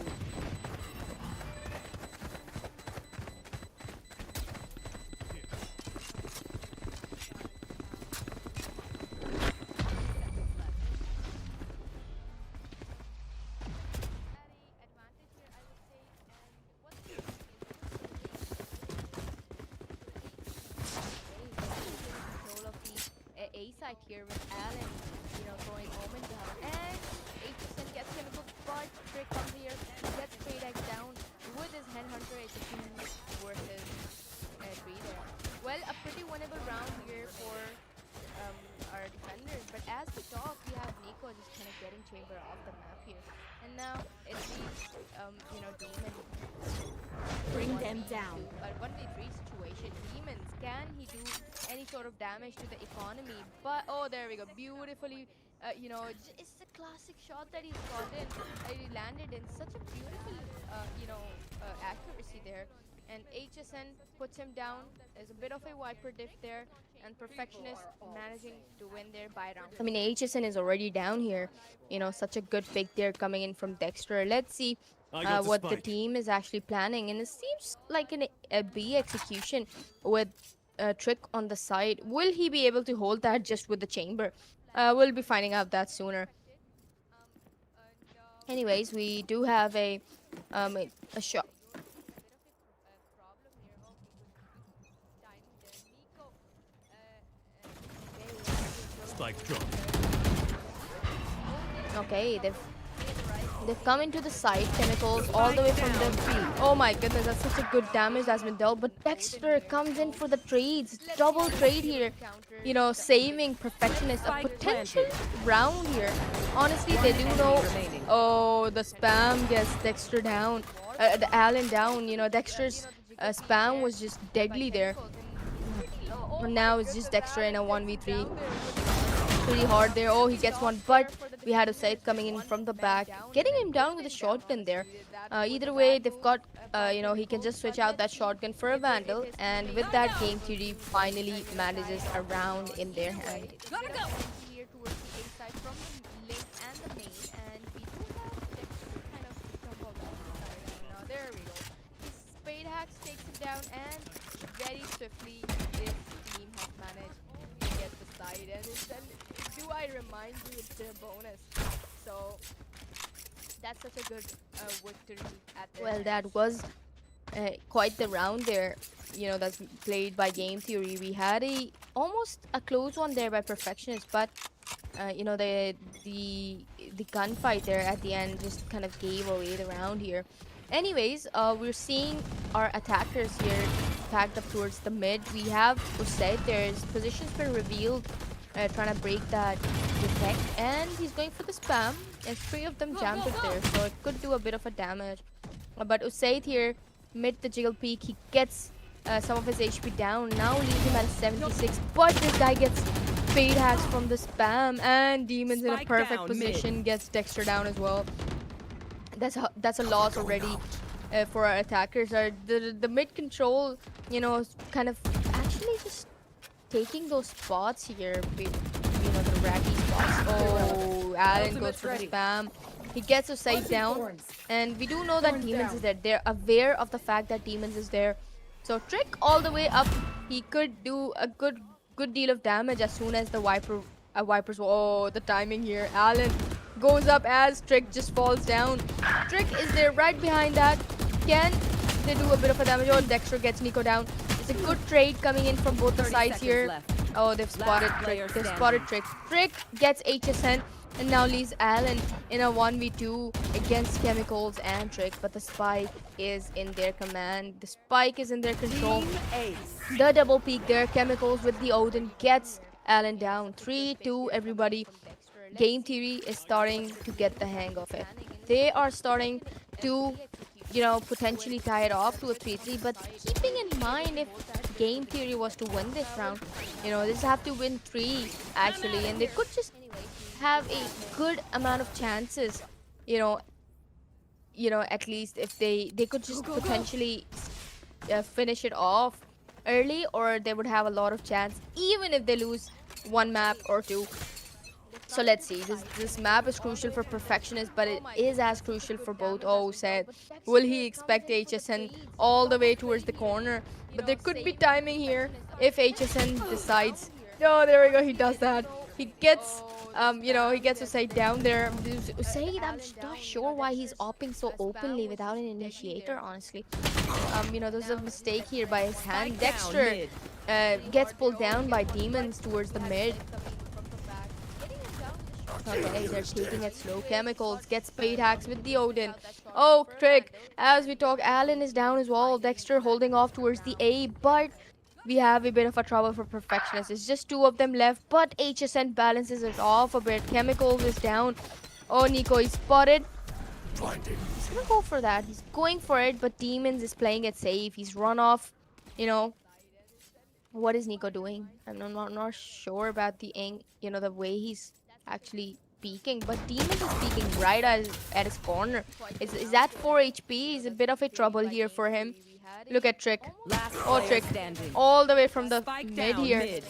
A side here with Alan, throwing Omen down, and HSN gets Chemical, but Trick comes here, gets Spade X down with his Headhunter HSN versus 3 there. Well, a pretty winnable round here for our defenders, but as we talk, we have Nico just kind of getting Chamber off the map here, and now it's Demon. Bring them down. But 1v3 situation, Demons, can he do any sort of damage to the economy? But oh, there we go, beautifully, it's a classic shot that he's gotten. He landed in such a beautiful, accuracy there. And HSN puts him down. There's a bit of a Viper diff there, and Perfectionists managing to win their buy round. I mean, HSN is already down here. Such a good pick there coming in from Dexter. Let's see what the team is actually planning, and it seems like a B execution with a Trick on the side. Will he be able to hold that just with the chamber? We'll be finding out that sooner. Anyways, we do have a shot. Spike drop. Okay, they've come into the site, Chemicals all the way from the field. Oh my goodness, that's such a good damage that's been dealt. But Dexter comes in for the trades, double trade here, saving Perfectionists a potential round here. Honestly, they do know. Oh, the spam gets Dexter down, the Allen down. Dexter's spam was just deadly there. And now it's just Dexter in a 1v3. Pretty hard there. Oh, he gets one, but we had a side coming in from the back, getting him down with a shotgun there. Either way, they've got, he can just switch out that shotgun for a Vandal, and with that, Game Theory finally manages a round in their hand. Gotta go. Here towards the A side from the Link and the main, and we do have Dexter kind of jump off the side. And there we go. His Spade Hacks takes him down, and very swiftly, this team has managed to get the side, and do I remind you, it's their bonus. So that's such a good victory at their hands. That was quite the round there, that's played by Game Theory. We had almost a close one there by Perfectionists, but the gunfight there at the end just kind of gave away the round here. Anyways, we're seeing our attackers here packed up towards the mid. We have Usaid there. His position's been revealed, trying to break that detect, and he's going for the spam. And 3 of them jammed it there, so it could do a bit of a damage. But Usaid here, mid the jiggle peak, he gets some of his HP down. Now leaves him at 76, but this guy gets fade hacks from the spam, and Demons in a Spike perfect down, mid. position gets Dexter down as well. That's a loss already for our attackers. The mid control, you know, is kind of actually just taking those spots here, you know, the raggy spots. Oh, Allen goes for the spam. He gets a sight down, and we do know that Demons is there. They're aware of the fact that Demons is there. So Trick all the way up. He could do a good deal of damage as soon as the Vipers. Oh, the timing here. Allen goes up as Trick just falls down. Trick is there right behind that. Can they do a bit of a damage? Oh, Dexter gets Nico down. It's a good trade coming in from both the 30 sides seconds here. left. Oh, they've spotted player Trick. They've standing. spotted Trick. Trick gets HSN and now leaves Allen in a 1v2 against Chemicals and Trick. But the spike is in their command. The spike is in their control. Team Ace. The double peak there. Chemicals with the Odin gets Allen down. 3-2, everybody. Game theory is starting to get the hang of it. They are starting to, you know, potentially tie it off to a 3-3. But keeping in mind, if game theory was to win this round, you know, this have to win 3 actually, and they could just have a good amount of chances, you know, at least if they could just potentially finish it off early, or they would have a lot of chance even if they lose one map or two. So let's see. This map is crucial for Perfectionists, but it is as crucial for both. Oh, said, will he expect HSN all the way towards the corner? But there could be timing here if HSN decides. No, there we go. He does that. He gets, you know, he gets Usaid down there. Usaid, I'm not sure why he's opting so openly without an initiator, honestly. You know, there's a mistake here by his hand. Dexter gets pulled down by Demons towards the mid. Okay, they're taking it slow. Chemicals gets fade hacks with the Odin. Oh, Trick. As we talk, Allen is down as well. Dexter holding off towards the A, but we have a bit of a trouble for Perfectionists. It's just 2 of them left, but HSN balances it off a bit. Chemicals is down. Oh, Nico is spotted. He's gonna go for that. He's going for it, but Demons is playing it safe. He's run off, you know. What is Nico doing? I'm not sure about the the way he's actually peeking, but Demons is peeking right at his corner. Is that 4 HP? Is a bit of a trouble here for him. Look at Trick. Last Oh, player Trick. standing. All the way from the Spike mid down, here. mid.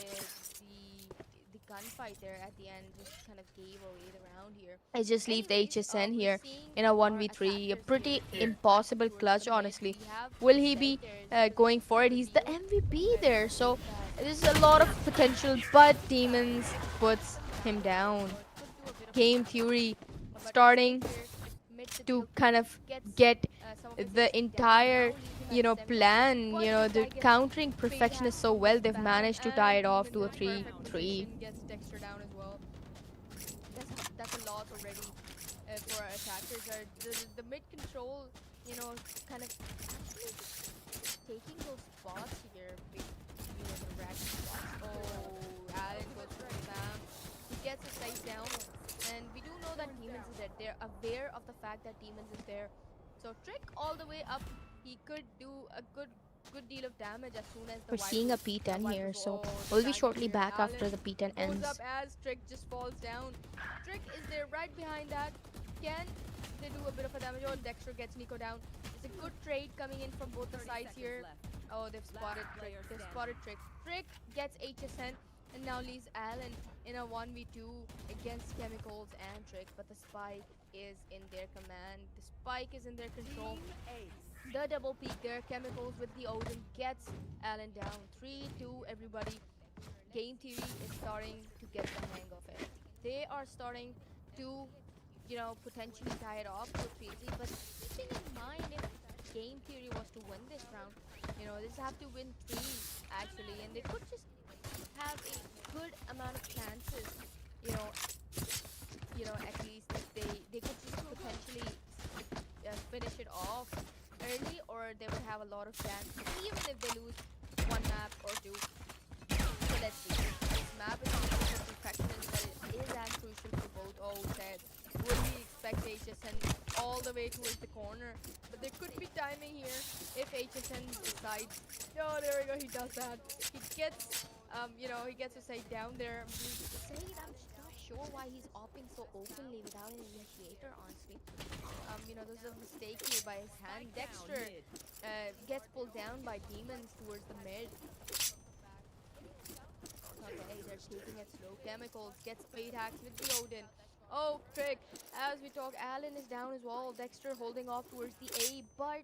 The gunfight there at the end just kind of gave away the round here. I just leave the HSN here in a 1v3. A pretty impossible clutch, honestly. Will he be going for it? He's the MVP there, so there's a lot of potential, but Demons puts him down. Game theory starting to kind of get the entire, plan. They're countering Perfectionists so well. They've managed to tie it off to a 3-3. That's a loss already for our attackers. The mid control, kind of actually just taking those spots here. The raggy spots. Oh, Allen goes for the spam. He gets a sight down, and we do know that Demons is there. They're aware of the fact that Demons is there. So Trick all the way up. He could do a good deal of damage as soon as the We're seeing a P10 here, so we'll be shortly back after the P10 ends. Goes up as Trick just falls down. Trick is there right behind that. Can they do a bit of a damage? Oh, Dexter gets Nico down. It's a good trade coming in from both the sides here. Oh, they've spotted Trick. They've spotted Trick. Trick gets HSN and now leaves Allen in a 1v2 against Chemicals and Trick, but the spike is in their command. The spike is in their control. The double peak there. Chemicals with the Odin gets Allen down. 3-2, everybody. Game theory is starting to get the hang of it. They are starting to, potentially tie it off to 3-3. But keeping in mind, if game theory was to win this round, this have to win 3 actually, and they could just have a good amount of chances. At least if they could just potentially finish it off early, or they would have a lot of chance even if they lose one map or two. So let's see. This map is crucial for Perfectionists, but it is as crucial for both. Oh, said, will he expect HSN all the way towards the corner? But there could be timing here if HSN decides. No, there we go. He does that. He gets, He gets a side down there. Said, not sure why he's opting so openly without an initiator, honestly. There's a mistake here by his hand. Dexter gets pulled down by demons towards the mid. Okay, they're taking it slow. Chemicals gets fade hacks with the Odin. Oh, trick. As we talk, Alan is down as well. Dexter holding off towards the A, but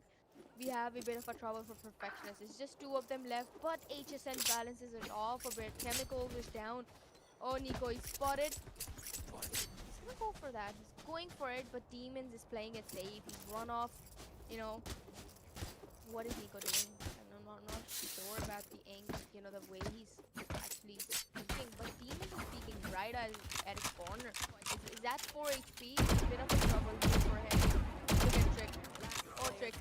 we have a bit of a trouble for Perfectionists. It's just two of them left, but HSN balances it off a bit. Chemicals is down. Oh, Nico is spotted. He's gonna go for that. He's going for it, but Demons is playing it safe. He's run off. You know, what is Nico doing? I'm not sure about the the way he's actually speaking, but Demons is speaking right at his corner. Is that 4 HP? It's a bit of a trouble here for him. Look at Trick. Oh, Trick.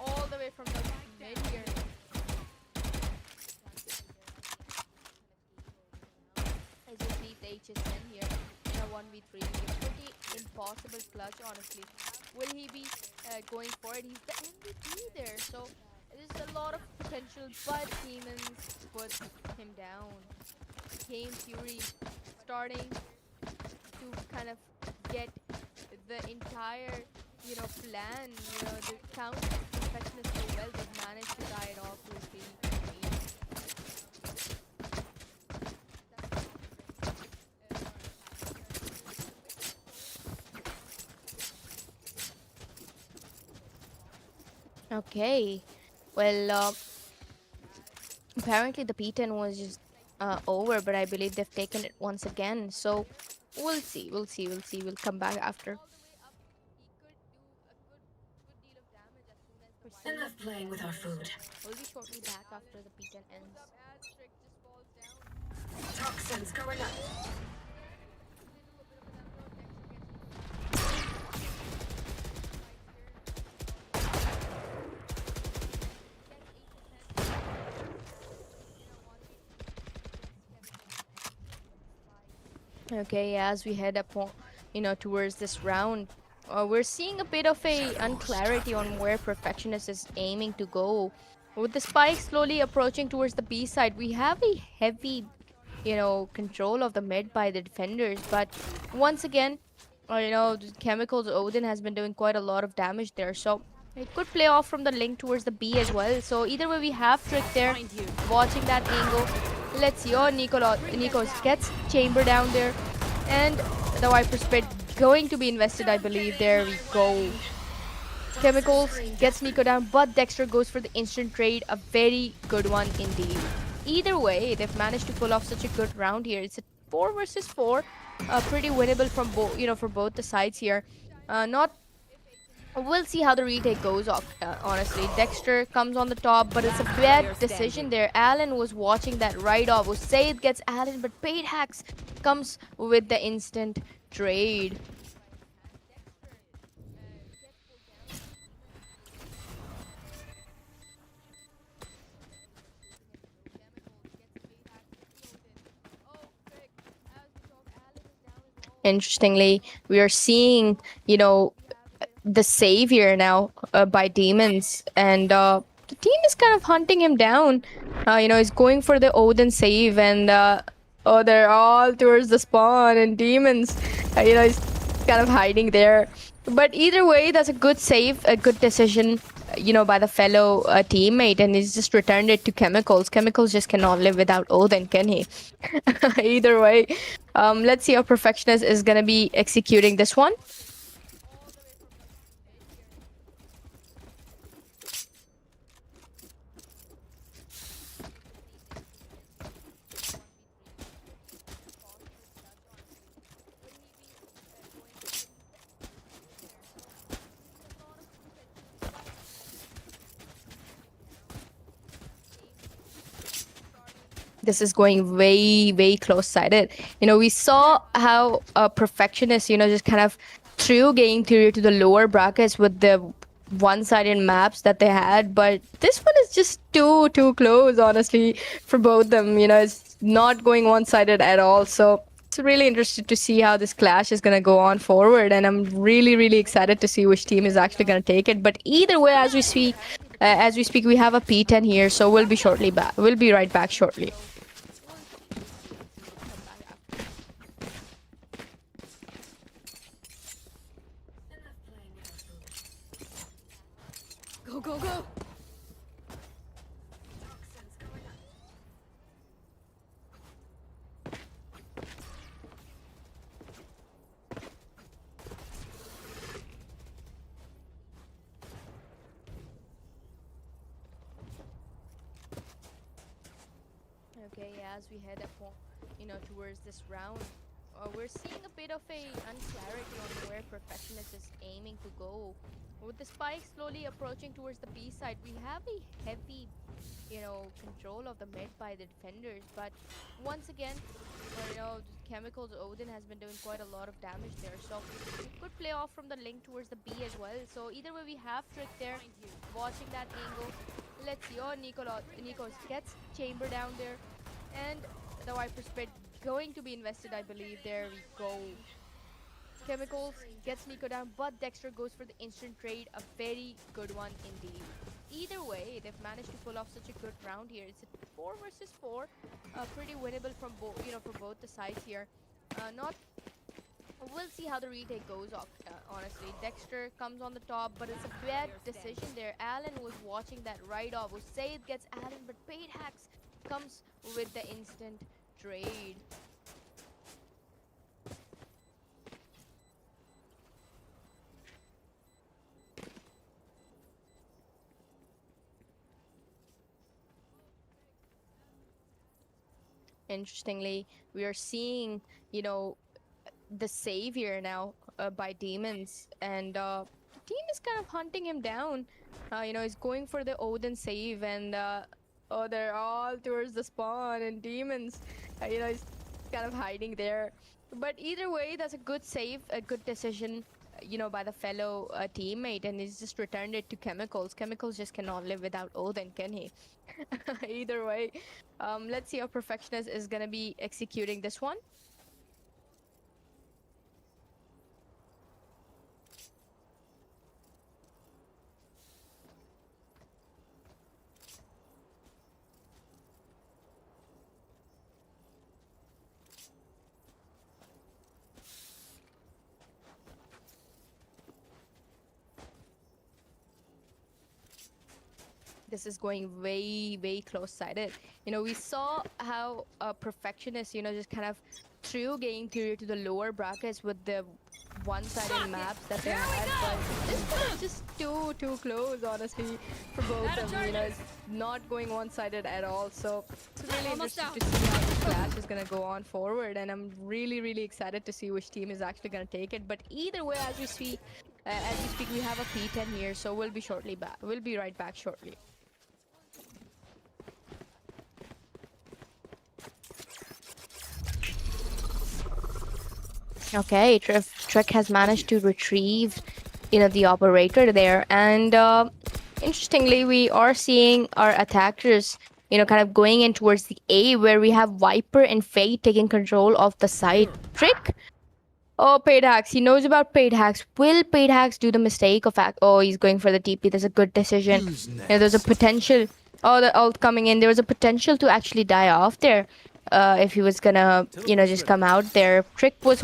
All the way from the mid here. I just need the HSN here in a 1v3. Pretty impossible clutch, honestly. Will he be going for it? He's the MVP there, so there's a lot of potential, but Demons put him down. Game Fury starting to kind of get the entire, plan, the counter Perfectionists so well, they've managed to tie it off to a 3. Okay, well, apparently the P10 was just over, but I believe they've taken it once again. So we'll see. We'll come back after. Enough playing with our food. We'll be shortly back after the P10 ends. Toxins going up. Okay, as we head up, towards this round, we're seeing a bit of a unclarity on where Perfectionist is aiming to go. With the spike slowly approaching towards the B side, we have a heavy, control of the mid by the defenders. But once again, the Chemicals Odin has been doing quite a lot of damage there. So it could play off from the link towards the B as well. So either way, we have Trick there, watching that angle. Let's see. Oh, Nico gets chamber down there, and the Viper Spit going to be invested, I believe. There we go. Chemicals gets Nico down, but Dexter goes for the instant trade. A very good one indeed. Either way, they've managed to pull off such a good round here. It's a 4 versus 4, pretty winnable from both, for both the sides here. Not. We'll see how the retake goes off, honestly. Dexter comes on the top, but it's a bad decision there. Alan was watching that right off. Usaid gets Alan, but Paid Hacks comes with the instant trade. Interestingly, we are seeing, the save here now by Demons, and the team is kind of hunting him down. He's going for the Odin save, and they're all towards the spawn, and Demons, he's kind of hiding there. But either way, that's a good save, a good decision, by the fellow teammate, and he's just returned it to Chemicals. Chemicals just cannot live without Odin, can he? Either way, let's see how Perfectionist is gonna be executing this one. This is going way close-sided. We saw how Perfectionists, just kind of threw game theory to the lower brackets with the one-sided maps that they had, but this one is just too close, honestly, for both them. It's not going one-sided at all. So it's really interested to see how this clash is going to go on forward, and I'm really excited to see which team is actually going to take it. But either way, as we speak, we have a P10 here, so we'll be right back shortly. Okay, as we head up, towards this round, we're seeing a bit of a unclarity on where Perfectionist is aiming to go. With the spike slowly approaching towards the B side, we have a heavy, control of the mid by the defenders. But once again, Chemicals Odin has been doing quite a lot of damage there. So good play off from the link towards the B as well. So either way, we have Trick there, watching that angle. Let's see. Oh, Nikos gets Chamber down there. And the Viper Spit going to be invested, I believe. There we go. Chemicals gets Nico down, but Dexter goes for the instant trade. A very good one indeed. Either way, they've managed to pull off such a good round here. It's a 4 versus 4, pretty winnable from both, for both the sides here. Not. We'll see how the retake goes off. Honestly, Dexter comes on the top, but it's a bad decision there. Allen was watching that right off. Usaid gets Allen, but Paid Hacks comes with the instant trade. Interestingly, we are seeing, the savior now by demons, and the team is kind of hunting him down. He's going for the Odin save, and oh, they're all towards the spawn, and demons, he's kind of hiding there. But either way, that's a good save, a good decision, by the fellow teammate, and he's just returned it to Chemicals. Chemicals just cannot live without Odin, can he? Either way, let's see how Perfectionist is gonna be executing this one. This is going way close-sided. We saw how Perfectionists, just kind of threw game theory to the lower brackets with the one-sided maps that they had, but this one is just too close, honestly, for both of them. It's not going one-sided at all. So it's really interesting to see how this clash is gonna go on forward, and I'm really excited to see which team is actually gonna take it. But either way, as we speak, we have a P10 here, so we'll be shortly back. We'll be right back shortly. Okay, Trek has managed to retrieve, the operator there, and interestingly, we are seeing our attackers, kind of going in towards the A, where we have Viper and Fate taking control of the side. Trick. Oh, Paid Hacks. He knows about Paid Hacks. Will Paid Hacks do the mistake of oh, he's going for the TP. There's a good decision. There's a potential. Oh, the ult coming in. There was a potential to actually die off there. If he was gonna, just come out there. Trick was.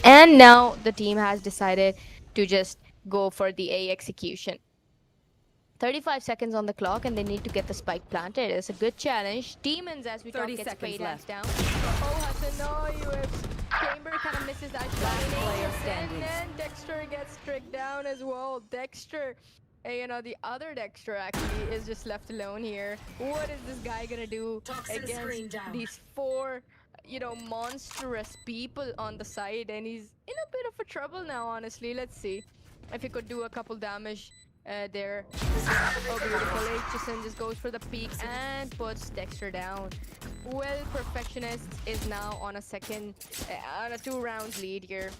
And now the team has decided to just go for the A execution. 35 seconds on the clock, and they need to get the spike planted. It's a good challenge. Demons, as we talk, gets Paid Hacks down. Oh, Hassan, no, you Chamber kind of misses that shot. And then Dexter gets Trick down as well. Dexter, the other Dexter actually is just left alone here. What is this guy gonna do against these 4, monstrous people on the side? And he's in a bit of a trouble now, honestly. Let's see if he could do a couple damage there. Oh, beautiful. Aitchison just goes for the peak and puts Dexter down. Well, Perfectionist is now on a 2-round lead here.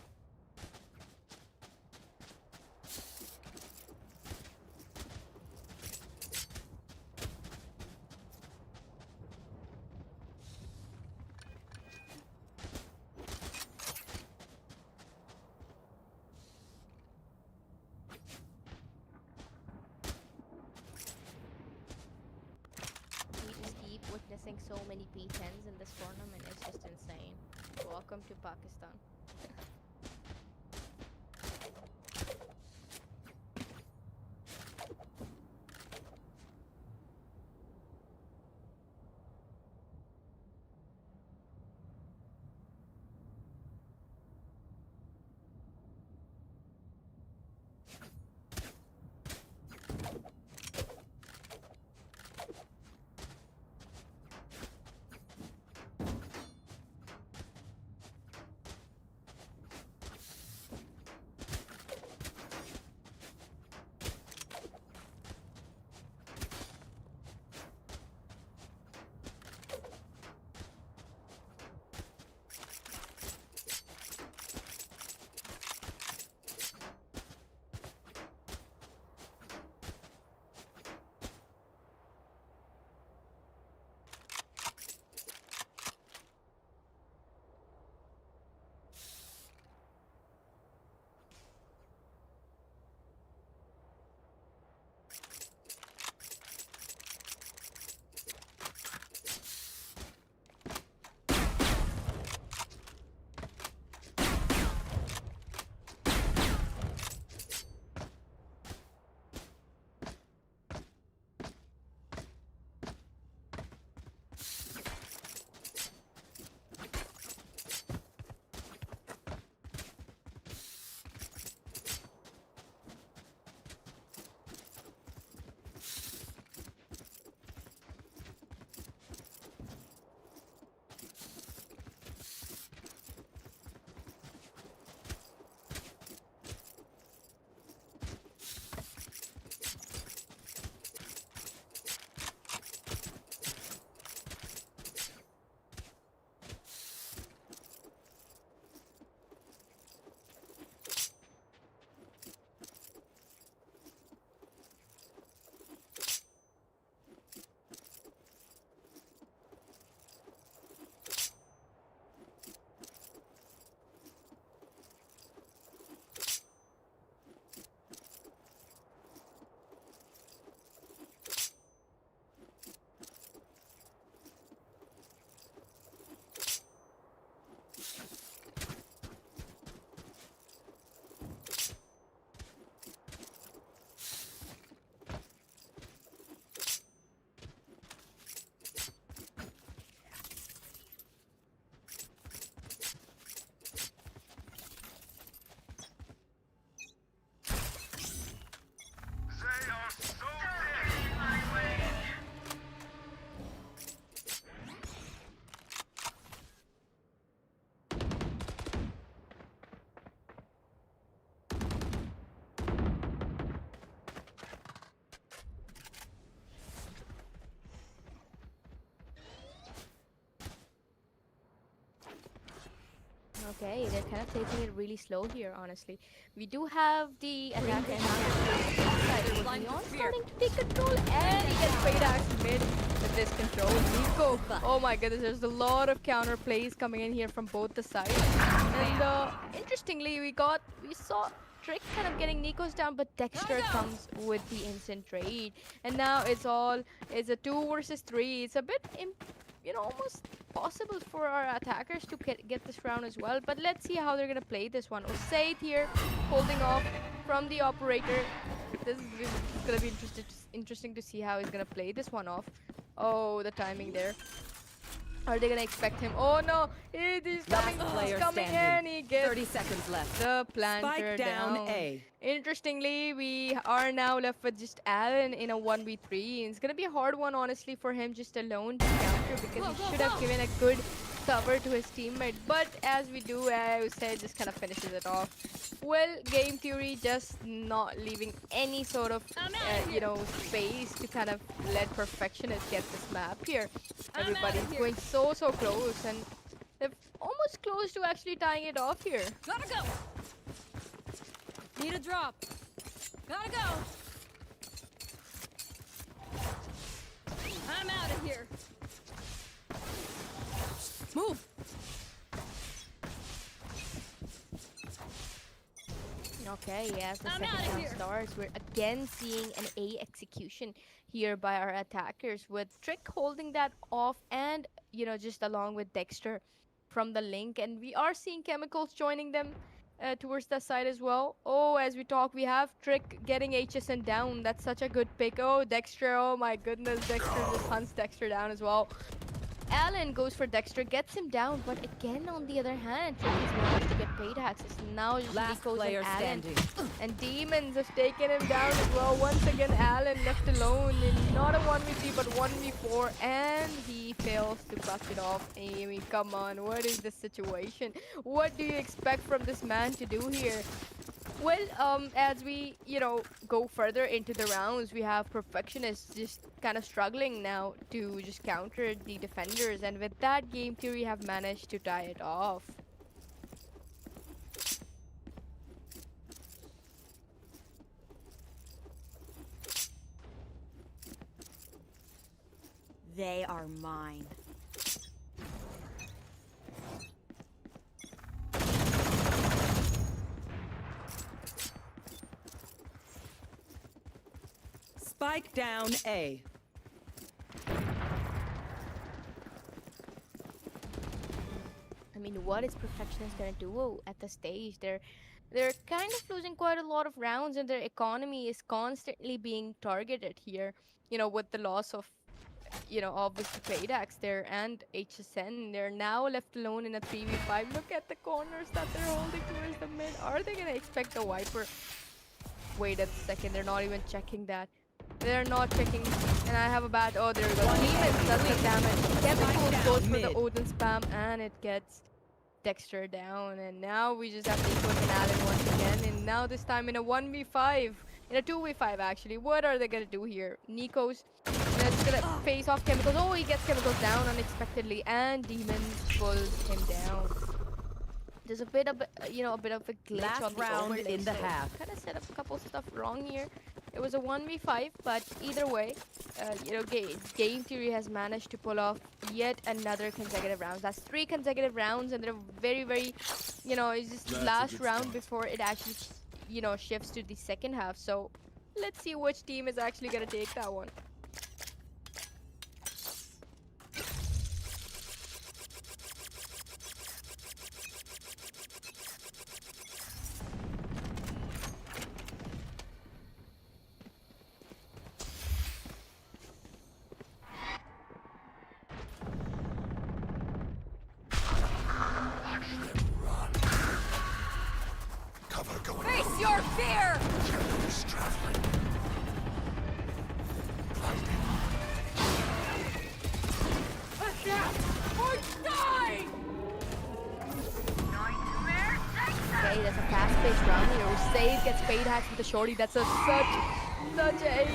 Witnessing so many P10s in this tournament is just insane. Welcome to Pakistan. Okay, they're kind of taking it really slow here, honestly. We do have the attack and Leon starting to take control, and he gets straight axe mid with this control. Nico, oh my goodness, there's a lot of counter plays coming in here from both the sides. And interestingly, we saw Trick kind of getting Nico's down, but Dexter comes with the instant trade. And now it's a 2 versus 3. It's a bit almost possible for our attackers to get this round as well. But let's see how they're gonna play this one. Usaid here holding off from the operator. This is gonna be interesting to see how he's gonna play this one off. Oh, the timing there. Are they gonna expect him? Oh no, he's coming in. He gets 30 seconds left. the planter Spike down A. Interestingly, we are now left with just Alan in a 1v3. It's gonna be a hard one, honestly, for him just alone to counter, because he should have given a good cover to his teammate. But as we do, Usaid just kind of finishes it off. Well, game theory just not leaving any sort of space to kind of let Perfectionists get this map here. Everybody's going so close, and they're almost close to actually tying it off here. Gotta go. Need a drop. Gotta go. I'm out of here. Move. Okay, as the second round starts, we're again seeing an A execution here by our attackers, with Trick holding that off, and just along with Dexter from the link, and we are seeing Chemicals joining them towards that side as well. Oh, as we talk, we have Trick getting HSN down. That's such a good pick. Oh, Dexter, oh my goodness, Dexter just hunts Dexter down as well. Alan goes for Dexter, gets him down, but again, on the other hand, Trick has managed to get paid axes. Now just Last Nico's player and Alan. standing. And Demons have taken him down as well. Once again, Alan left alone in not a 1v3 but 1v4, and he fails to clutch it off. Amy, come on, what is the situation? What do you expect from this man to do here? Well, as we, go further into the rounds, we have Perfectionists just kind of struggling now to just counter the defenders, and with that, game theory have managed to tie it off. They are mine. Spike down A. I mean, what is Perfectionist gonna do at the stage? They're kind of losing quite a lot of rounds, and their economy is constantly being targeted here. With the loss of, obviously Paydax there and HSN. They're now left alone in a 3v5. Look at the corners that they're holding towards the mid. Are they gonna expect the Viper? Wait a second, they're not even checking that. They're not checking, and I have a bad. Oh, there we go. Demons does the damage. Chemicals goes for the Odin spam, and it gets Dexter down. And now we just have Nico and Alan once again. And now this time in a 1v5, in a 2v5 actually. What are they gonna do here? Nico's just gonna face off Chemicals. Oh, he gets Chemicals down unexpectedly, and Demons pulls him down. There's a bit of a glitch Last on the round overlay, in the so half. kind of set up a couple stuff wrong here. It was a 1v5, but either way, Game Theory has managed to pull off yet another consecutive round. That's 3 consecutive rounds, and they're very, very, it's just the last round before it actually, shifts to the second half. So let's see which team is actually gonna take that one. Face your fear! Okay, that's a fast-paced round here. Usaid gets paid hacks with the shorty. That's such Such a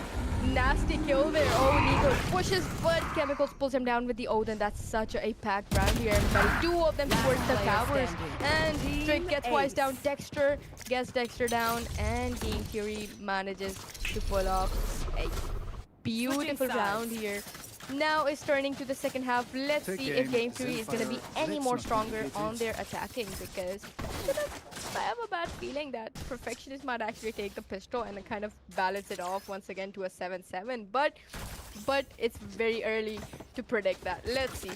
nasty kill there. Oh, Nico pushes, but Chemicals pulls him down with the Oath, and that's such a packed round here, everybody. Two of them towards the player towers, standing. and Team Drake gets Wise Ace. down. Dexter gets Dexter down, and Game Theory manages to pull off a beautiful sides. round here. Now it's turning to the second half. Let's Take see aim, if Game Theory is going to be Zenfire. any Let's more not stronger complicate on it. their attacking, because I have a bad feeling that Perfectionists might actually take the pistol and then kind of balance it off once again to a 7-7. But it's very early to predict that. Let's see.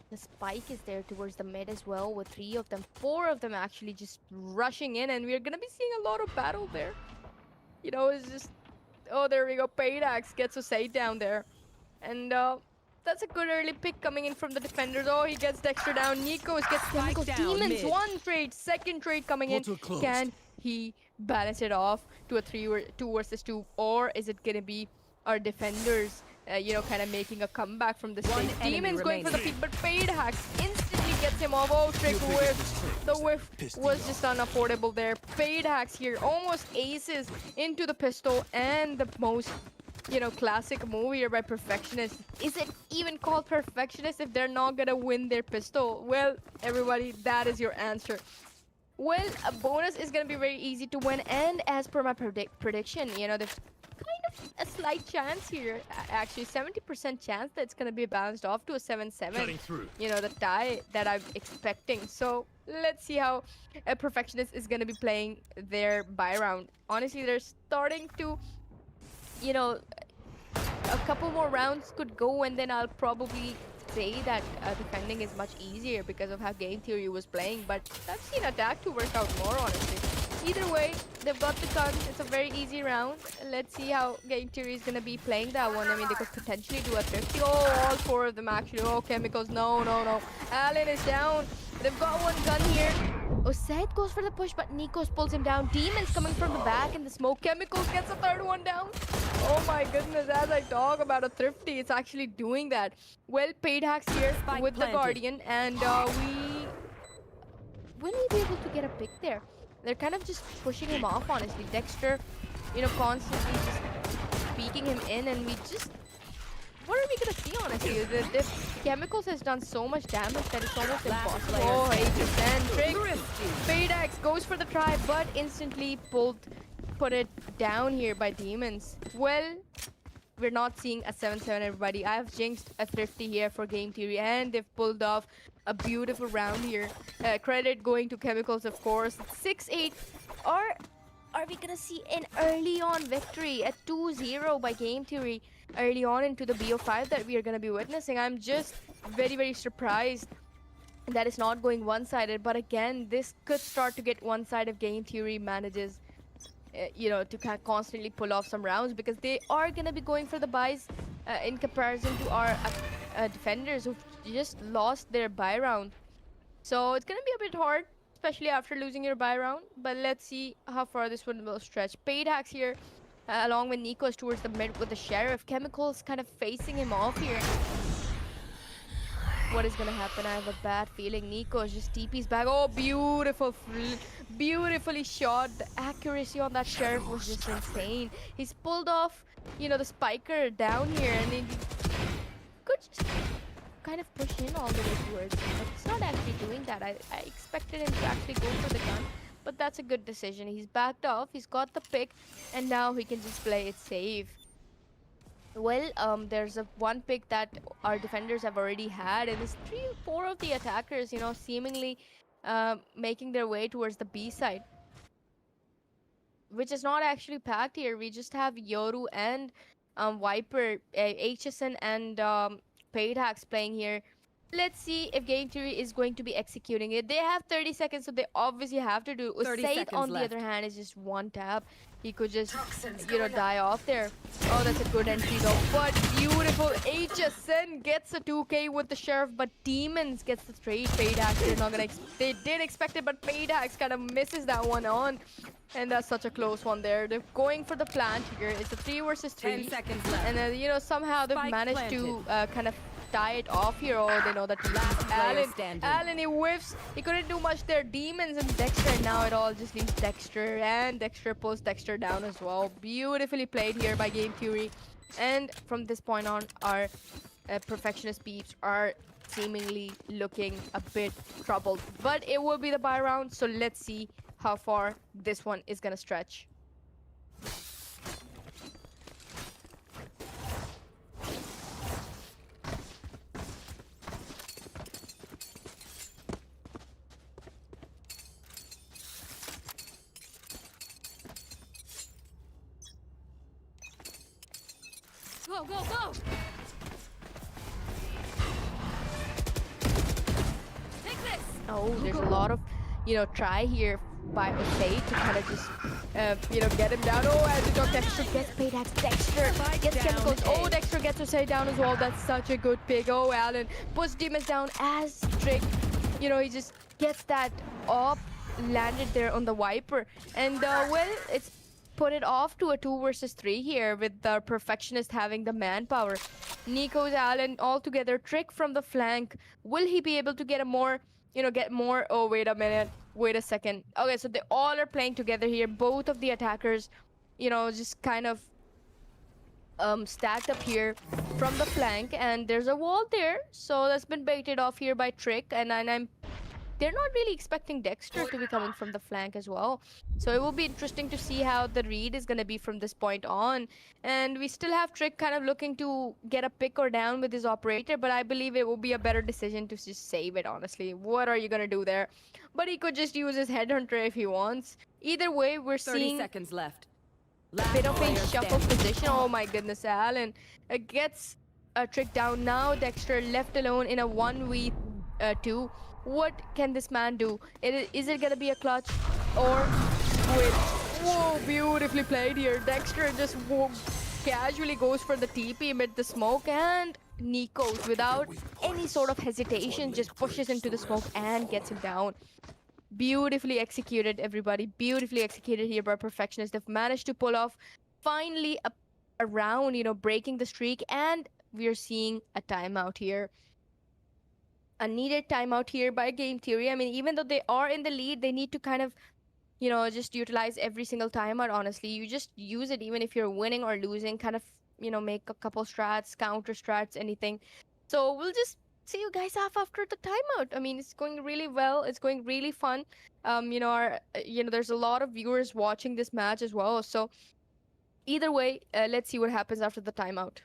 The spike is there towards the mid as well, with three of them, four of them actually just rushing in, and we're gonna be seeing a lot of battle there. You know, it's just, oh, there we go. Paydax gets a side down there, and that's a good early pick coming in from the defenders. Oh, he gets Dexter down. Nikos gets Chemicals. down Demons, mid. one trade, second trade coming in. Portal closed. Can he balance it off to a 2 versus 2, or is it gonna be our defenders, you know, kind of making a comeback from this One stage? enemy Demons going for the remaining. peak, but Paydax instantly gets him off. Oh, Trick whiff. The whiff was just unaffordable there. Paydax here almost aces into the pistol, and the most, you know, classic move here by Perfectionists. Is it even called Perfectionists if they're not gonna win their pistol? Well, everybody, that is your answer. Well, a bonus is gonna be very easy to win, and as per my prediction, you know, there's kind of a slight chance here, actually 70% chance that it's gonna be balanced off to a 7-7. Cutting through. You know, the tie that I'm expecting. So let's see how a Perfectionist is gonna be playing their buy round. Honestly, they're starting to, you know, a couple more rounds could go, and then I'll probably say that defending is much easier because of how Game Theory was playing. But I've seen attack to work out more, honestly. Either way, they've got the guns. It's a very easy round. Let's see how Game Theory is gonna be playing that one. I mean, they could potentially do a 50. Oh, all four of them actually. Oh, Chemicals. No, no, no. Allen is down. They've got one gun here. Osed goes for the push, but Nikos pulls him down. Demons coming from the back in the smoke. Chemicals gets the third one down. Oh my goodness, as I talk about a thrifty, it's actually doing that. Well, paid hacks here Spike with planted. the Guardian, and will we be able to get a pick there? They're kind of just pushing him off, honestly. Dexter, you know, constantly just peeking him in, and we just... What are we gonna see, honestly? The Chemicals has done so much damage that it's almost impossible. Oh, HSN, Trick. Paydax goes for the try, but instantly put it down here by Demons. Well, we're not seeing a 7-7, everybody. I've jinxed a thrifty here for Game Theory, and they've pulled off a beautiful round here. Credit going to Chemicals, of course. 6-8. Or are we gonna see an early on victory at 2-0 by Game Theory early on into the BO5 that we are gonna be witnessing? I'm just very, very surprised that it's not going one-sided. But again, this could start to get one-sided if Game Theory manages you know, to constantly pull off some rounds, because they are going to be going for the buys in comparison to our defenders who've just lost their buy round. So it's going to be a bit hard, especially after losing your buy round. But let's see how far this one will stretch. Paid hacks here, along with Nikos towards the mid with the Sheriff. Chemicals kind of facing him off here. What is gonna happen? I have a bad feeling. Nikos just TP's back. Oh, beautiful, beautifully shot. The accuracy on that Sheriff was just insane. He's pulled off, you know, the spiker down here, and he could just kind of push in all the way towards him, but he's not actually doing that. I expected him to actually go for the gun, but that's a good decision. He's backed off. He's got the pick, and now he can just play it safe. Well, there's one pick that our defenders have already had, and it's 3-4 of the attackers, you know, seemingly making their way towards the B side, which is not actually packed here. We just have Yoru and Viper, HSN and Paid Hacks playing here. Let's see if Game Theory is going to be executing it. They have 30 seconds, so they obviously have to do. 30 Usaid, seconds on the left. other hand, is just one tap. He could just, Toxins you know, going up. die off there. Oh, that's a good entry though. But beautiful. HSN gets a 2K with the Sheriff, but Demons gets the trade. Paydax, they're not gonna. They did expect it, but Paydax kind of misses that one on. And that's such a close one there. They're going for the plant here. It's a 3 versus 3. 10 seconds left. And then, you know, somehow they've Spike managed to kind of tie it off here. Oh, they know that Last player standing. Alan, he whiffs. He couldn't do much there. Demons and Dexter, and now it all just leaves Dexter. And Dexter pulls Dexter down as well. Beautifully played here by Game Theory. And from this point on, our Perfectionist peeps are seemingly looking a bit troubled. But it will be the buy round, so let's see how far this one is gonna stretch. Go, go, go! Take this! Oh, there's a lot of, you know, try here by Usaid to kind of just, you know, get him down. Oh, as the dog, Dexter gets Paydax. Dexter gets down chemicals. A. Oh, Dexter gets Usaid down as well. That's such a good pick. Oh, Alan puts Demons down as Trick. You know, he just gets that up, landed there on the Viper. And, well, it's put it off to a 2 versus 3 here with the Perfectionist having the manpower. Nico's Alan all together. Trick from the flank. Will he be able to get a more, you know, get more? Oh, wait a minute. Wait a second. Okay, so they all are playing together here. Both of the attackers, you know, just kind of stacked up here from the flank, and there's a wall there. So that's been baited off here by Trick, and I'm they're not really expecting Dexter to be coming from the flank as well. So it will be interesting to see how the read is going to be from this point on. And we still have Trick kind of looking to get a pick or down with his operator, but I believe it will be a better decision to just save it, honestly. What are you going to do there? But he could just use his headhunter if he wants. Either way, we're 30 seeing seconds left. a bit of a player shuffle standing. position. Oh my goodness, Alan gets a Trick down. Now Dexter left alone in a 1v2. What can this man do? Is it gonna be a clutch or switch? Whoa, beautifully played here. Dexter just casually goes for the TP amid the smoke, and Nikos, without any sort of hesitation, just pushes into the smoke and gets him down. Beautifully executed, everybody. Beautifully executed here by Perfectionists. They've managed to pull off finally a round, you know, breaking the streak, and we're seeing a timeout here. A needed timeout here by Game Theory. I mean, even though they are in the lead, they need to kind of, you know, just utilize every single timeout, honestly. You just use it even if you're winning or losing, kind of, you know, make a couple strats, counter strats, anything. So we'll just see you guys off after the timeout. I mean, it's going really well. It's going really fun. You know, there's a lot of viewers watching this match as well. So either way, let's see what happens after the timeout.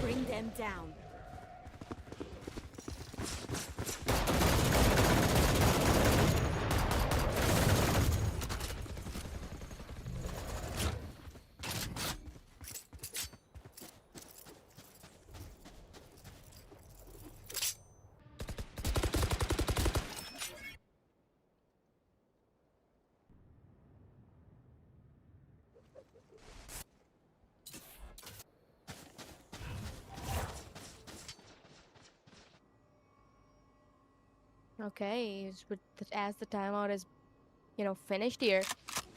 Bring them down. Okay, as the timeout is, you know, finished here,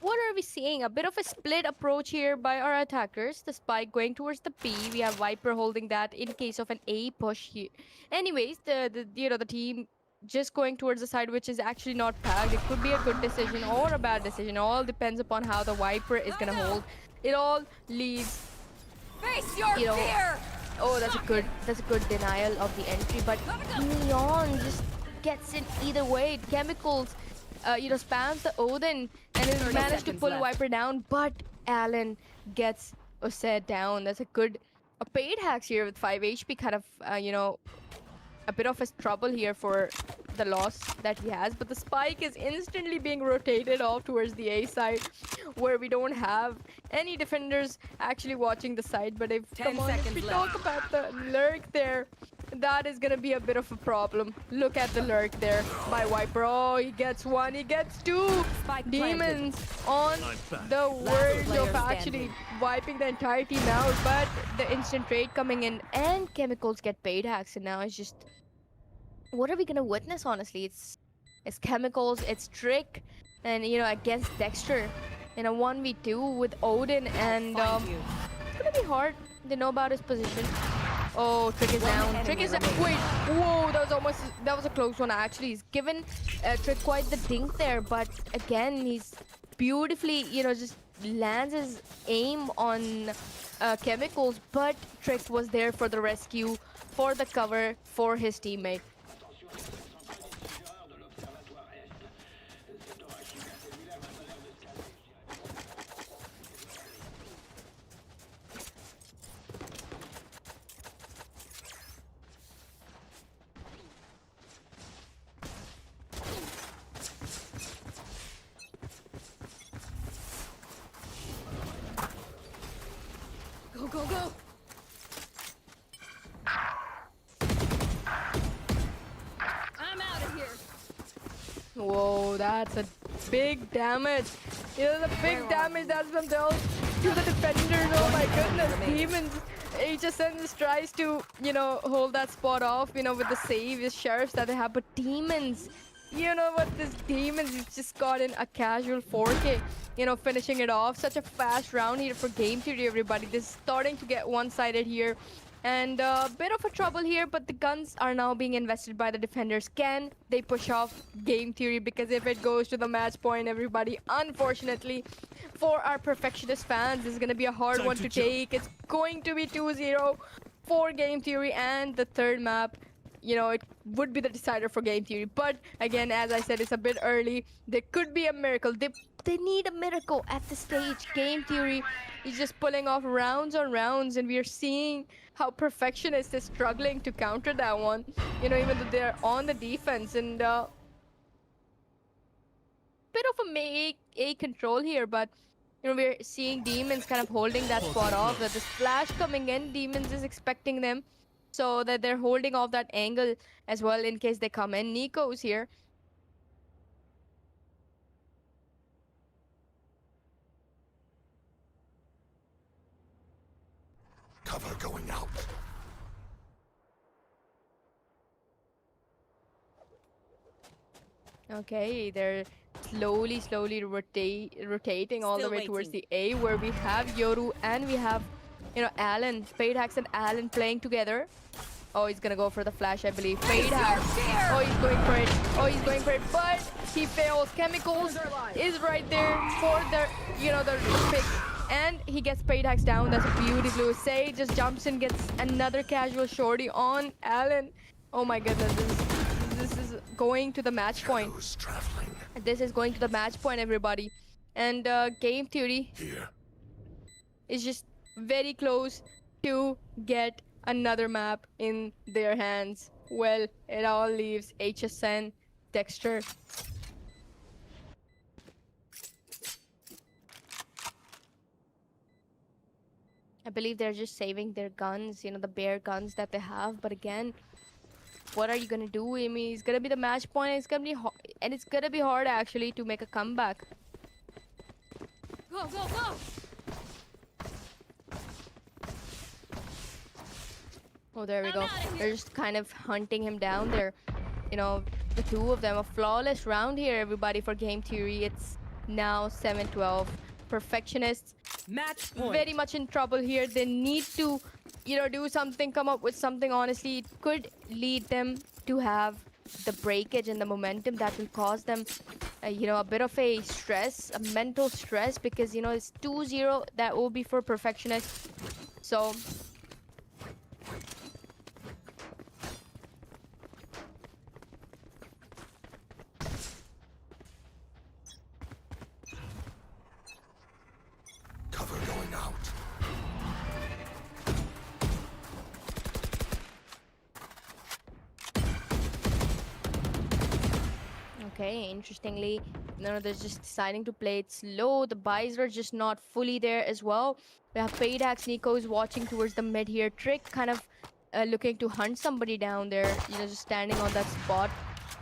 what are we seeing? A bit of a split approach here by our attackers. The spike going towards the B. We have Viper holding that in case of an A push here. Anyways, the team just going towards the side, which is actually not packed. It could be a good decision or a bad decision. All depends upon how the Viper is gonna hold. It all leaves, Face your you know. fear! Oh, that's a good denial of the entry, but Neon just gets it either way. Chemicals, spams the Odin and has 30 managed to seconds pull left. Viper down, but Alan gets Osed down. That's a paid hacks here with 5 HP, kind of, a bit of a trouble here for the loss that he has, but the spike is instantly being rotated off towards the A side, where we don't have any defenders actually watching the side. But if 10 if seconds we left. talk about the lurk there, that is gonna be a bit of a problem. Look at the lurk there by Viper. Oh, he gets one, he gets two. Spike planted. Demons on I'm back. the verge player of actually standing. wiping the entire team out, but the instant trade coming in and Chemicals get paid hacks, and now it's just, what are we gonna witness? Honestly, it's Chemicals, it's Trick, and against Dexter in a 1v2 with Odin, and Find you. it's gonna be hard. They know about his position. Oh, Trick is down. enemy Trick is down. remaining. Wait, whoa, that was a close one actually. He's given Trick quite the dink there, but again, he's beautifully, just lands his aim on Chemicals, but Trick was there for the rescue, for the cover, for his teammate. Go, go, go! I'm out of here. Whoa, that's a big damage. The big damage that's been dealt to the defenders. Oh my goodness, Demons. HSN just tries to, hold that spot off, with the save, his sheriffs that they have. But Demons, you know what, this Demons has just gotten a casual 4K, finishing it off. Such a fast round here for Game Theory, everybody. This is starting to get one-sided here. And a bit of a trouble here, but the guns are now being invested by the defenders. Can they push off Game Theory? Because if it goes to the match point, everybody, unfortunately, for our Perfectionist fans, this is going to be a hard Time one to to jump. take. It's going to be 2-0 for Game Theory, and the third map, it would be the decider for Game Theory. But again, as I said, it's a bit early. There could be a miracle. They need a miracle at this stage. Game Theory is just pulling off rounds on rounds, and we are seeing how Perfectionist is struggling to counter that one. Even though they're on the defense, and bit of a control here, but we're seeing Demons kind of holding that spot off. That this flash coming in, Demons is expecting them, so that they're holding off that angle as well in case they come in. Nico's here. Cover going out. Okay, they're slowly rotating all the Still way towards waiting. the A, where we have Yoru and we have, Alan, Fade Hacks and Alan playing together. Oh, he's gonna go for the flash, I believe. Fade Hacks. Oh, he's going for it. Oh, he's going for it, but he fails. Chemicals is right there for the, the pick. And he gets Fade Hacks down. That's a beauty blue. Say just jumps in, gets another casual shorty on Alan. Oh my goodness, this is going to the match point. Who's traveling This is going to the match point, everybody. And Game Theory here? is just very close to get another map in their hands. Well, it all leaves HSN, Dexter. I believe they're just saving their guns, the bare guns that they have. But again, what are you gonna do? I mean, it's gonna be the match point. It's gonna be and it's gonna be hard actually to make a comeback. Go, go, go! Oh, there we I'm go. outta here. They're just kind of hunting him down there. The two of them. A flawless round here, everybody, for Game Theory. It's Now 7-12. Perfectionists Match point. very much in trouble here. They need to, do something, come up with something. Honestly, it could lead them to have the breakage and the momentum that will cause them, a bit of a stress, a mental stress, because, it's 2-0 that will be for Perfectionists. So Cover going out. okay, interestingly, they're just deciding to play it slow. The buys are just not fully there as well. We have Paydax. Nico is watching towards the mid here. Trick kind of looking to hunt somebody down there, just standing on that spot.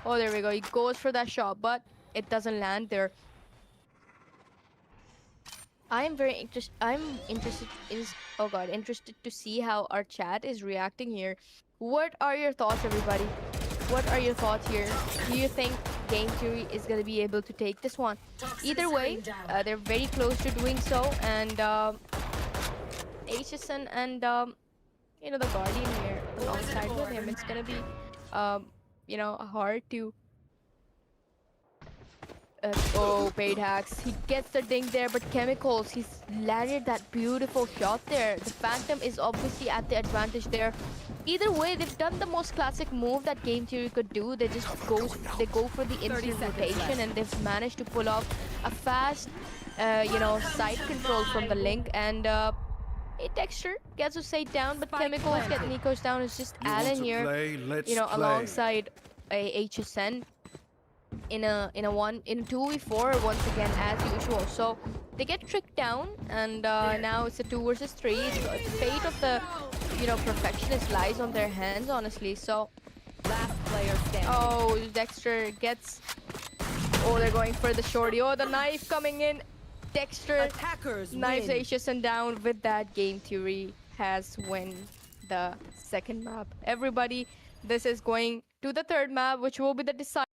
Oh, there we go. He goes for that shot, but it doesn't land there. I'm interested in oh god, interested to see how our chat is reacting here. What are your thoughts, everybody? What are your thoughts here? Do you think Game Theory is gonna be able to take this one? Toxins Either way, going down. they're very close to doing so, and HSN and the Guardian here alongside with him, it's gonna be hard to oh, paid hacks. He gets the ding there, but chemicals. He's landed that beautiful shot there. The Phantom is obviously at the advantage there. Either way, they've done the most classic move that Game Theory could do. They just go for the instant rotation, and they've managed to pull off a fast, side control from the link. And Dexter gets a side down, but chemicals get Nico's down. It's just Alan here, alongside a HSN in a 2v4 once again as usual. So they get tricked down, and now it's a 2 versus 3. The fate of the Perfectionist lies on their hands, honestly. So Last player standing. oh, Dexter gets, oh, they're going for the shorty. Oh, the knife coming in. Dexter Attackers knives win. HSN down. With that, Game Theory has won the second map. Everybody, this is going to the third map, which will be the decisive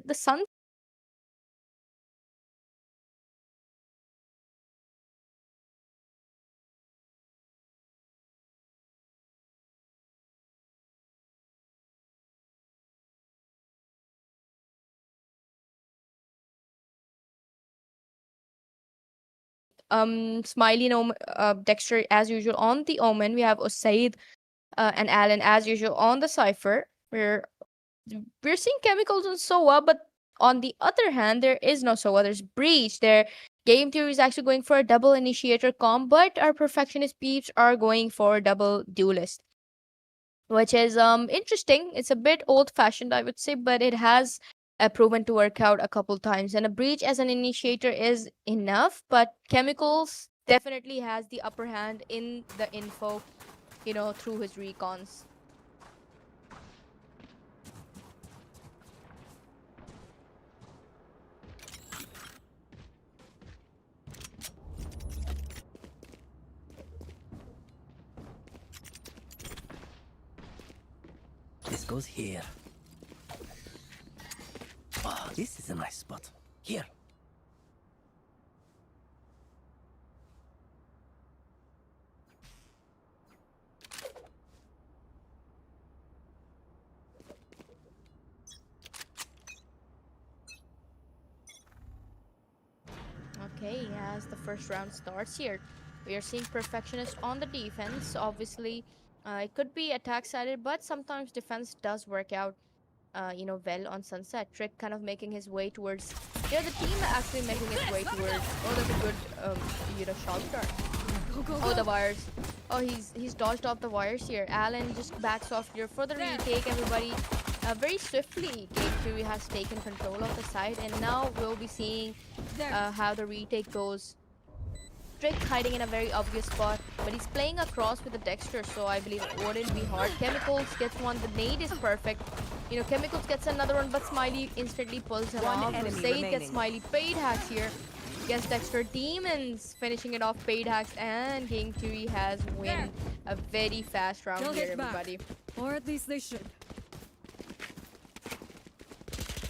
the sun Smiley and Dexter as usual on the Omen. We have Usaid and Alan as usual on the Cypher. We're seeing chemicals on Soa, but on the other hand, there is no Soa. There's Breach. Their game theory is actually going for a double initiator comp, but our perfectionist peeps are going for a double duelist, which is interesting. It's a bit old fashioned, I would say, but it has proven to work out a couple times. And a Breach as an initiator is enough, but chemicals definitely has the upper hand in the info, through his recons. This goes here. Oh, this is a nice spot. Here. Okay, as the first round starts here, we are seeing Perfectionist on the defense. Obviously, it could be attack sided, but sometimes defense does work out, well on Sunset. Trick kind of making his way towards, the team actually making its way towards. Oh, that's a good, shot start. Oh, the wires. Oh, he's dodged off the wires here. Alan just backs off here for the retake. Everybody, very swiftly, Game Theory has taken control of the side, and now we'll be seeing how the retake goes. Trick hiding in a very obvious spot, but he's playing across with the Dexter, so I believe it wouldn't be hard. Chemicals gets one, the nade is perfect. Chemicals gets another one, but Smiley instantly pulls him off. Said gets Smiley paid hacks here. Gets Dexter Demons finishing it off paid hacks, and Game Theory has win a very fast round They'll here, hit back. everybody. Or at least they should.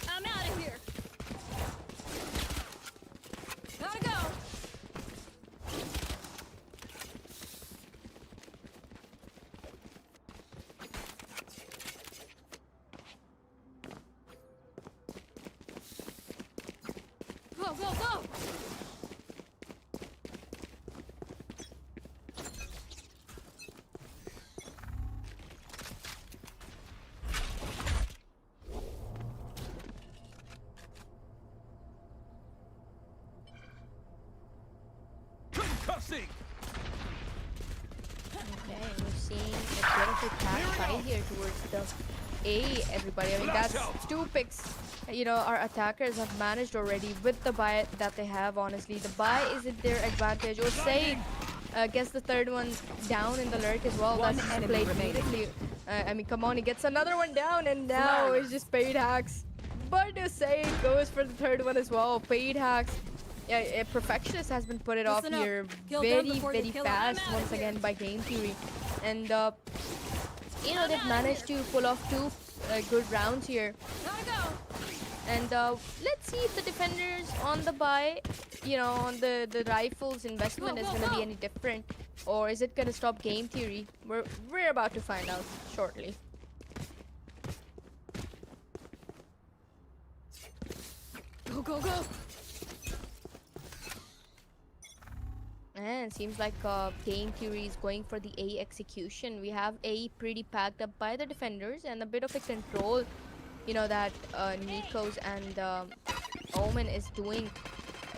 I'm out of here. Gotta go. Go, go, go! Concussing! Okay, we're seeing a bit of a tag fight here towards the A, everybody. I mean, that's two picks. Our attackers have managed already with the buy that they have, honestly. The buy isn't their advantage. Or say, gets the third one down in the lurk as well. That's played beautifully. I mean, come on, he gets another one down, and now it's just paid hacks. But to say it goes for the third one as well. Paid hacks. Yeah, Perfectionist has been put it off Listen up. here Kill them very, before they very kill us. fast I'm outta once here. again by Game Theory. And, they've managed to pull off two good rounds here. Gotta go. And let's see if the defenders on the buy, on the rifles investment is going to be any different. Or is it going to stop Game Theory? We're about to find out shortly. Go, go, go. And it seems like Game Theory is going for the A execution. We have A pretty packed up by the defenders, and a bit of a control, that Nikos and Omen is doing.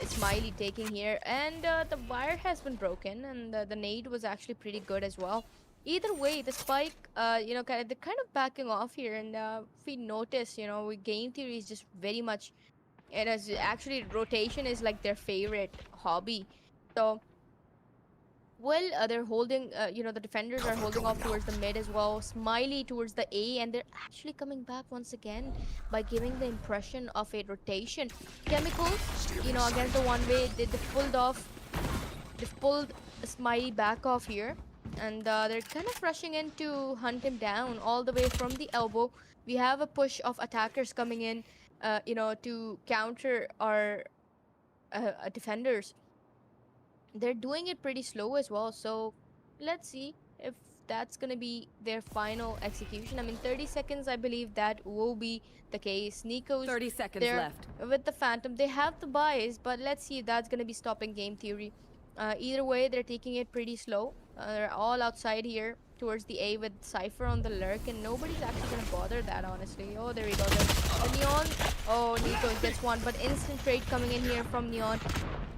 Smiley taking here, and the wire has been broken, and the nade was actually pretty good as well. Either way, the spike, they're kind of backing off here, and if we notice, Game Theory is just very much. It is actually rotation is like their favorite hobby, so. Well, they're holding, the defenders are holding off towards the mid as well. Smiley towards the A, and they're actually coming back once again by giving the impression of a rotation. Chemicals, against the one way, they pulled Smiley back off here, and they're kind of rushing in to hunt him down all the way from the elbow. We have a push of attackers coming in. to counter our defenders. They're doing it pretty slow as well. So let's see if that's gonna be their final execution. I mean, 30 seconds, I believe that will be the case. Nico's 30 seconds there left. with the Phantom. They have the buys, but let's see if that's gonna be stopping game theory. Either way, they're taking it pretty slow. They're all outside here towards the A with Cypher on the lurk, and nobody's actually gonna bother that, honestly. Oh, there we go. The Neon. Oh, Nico gets one, but instant trade coming in here from Neon.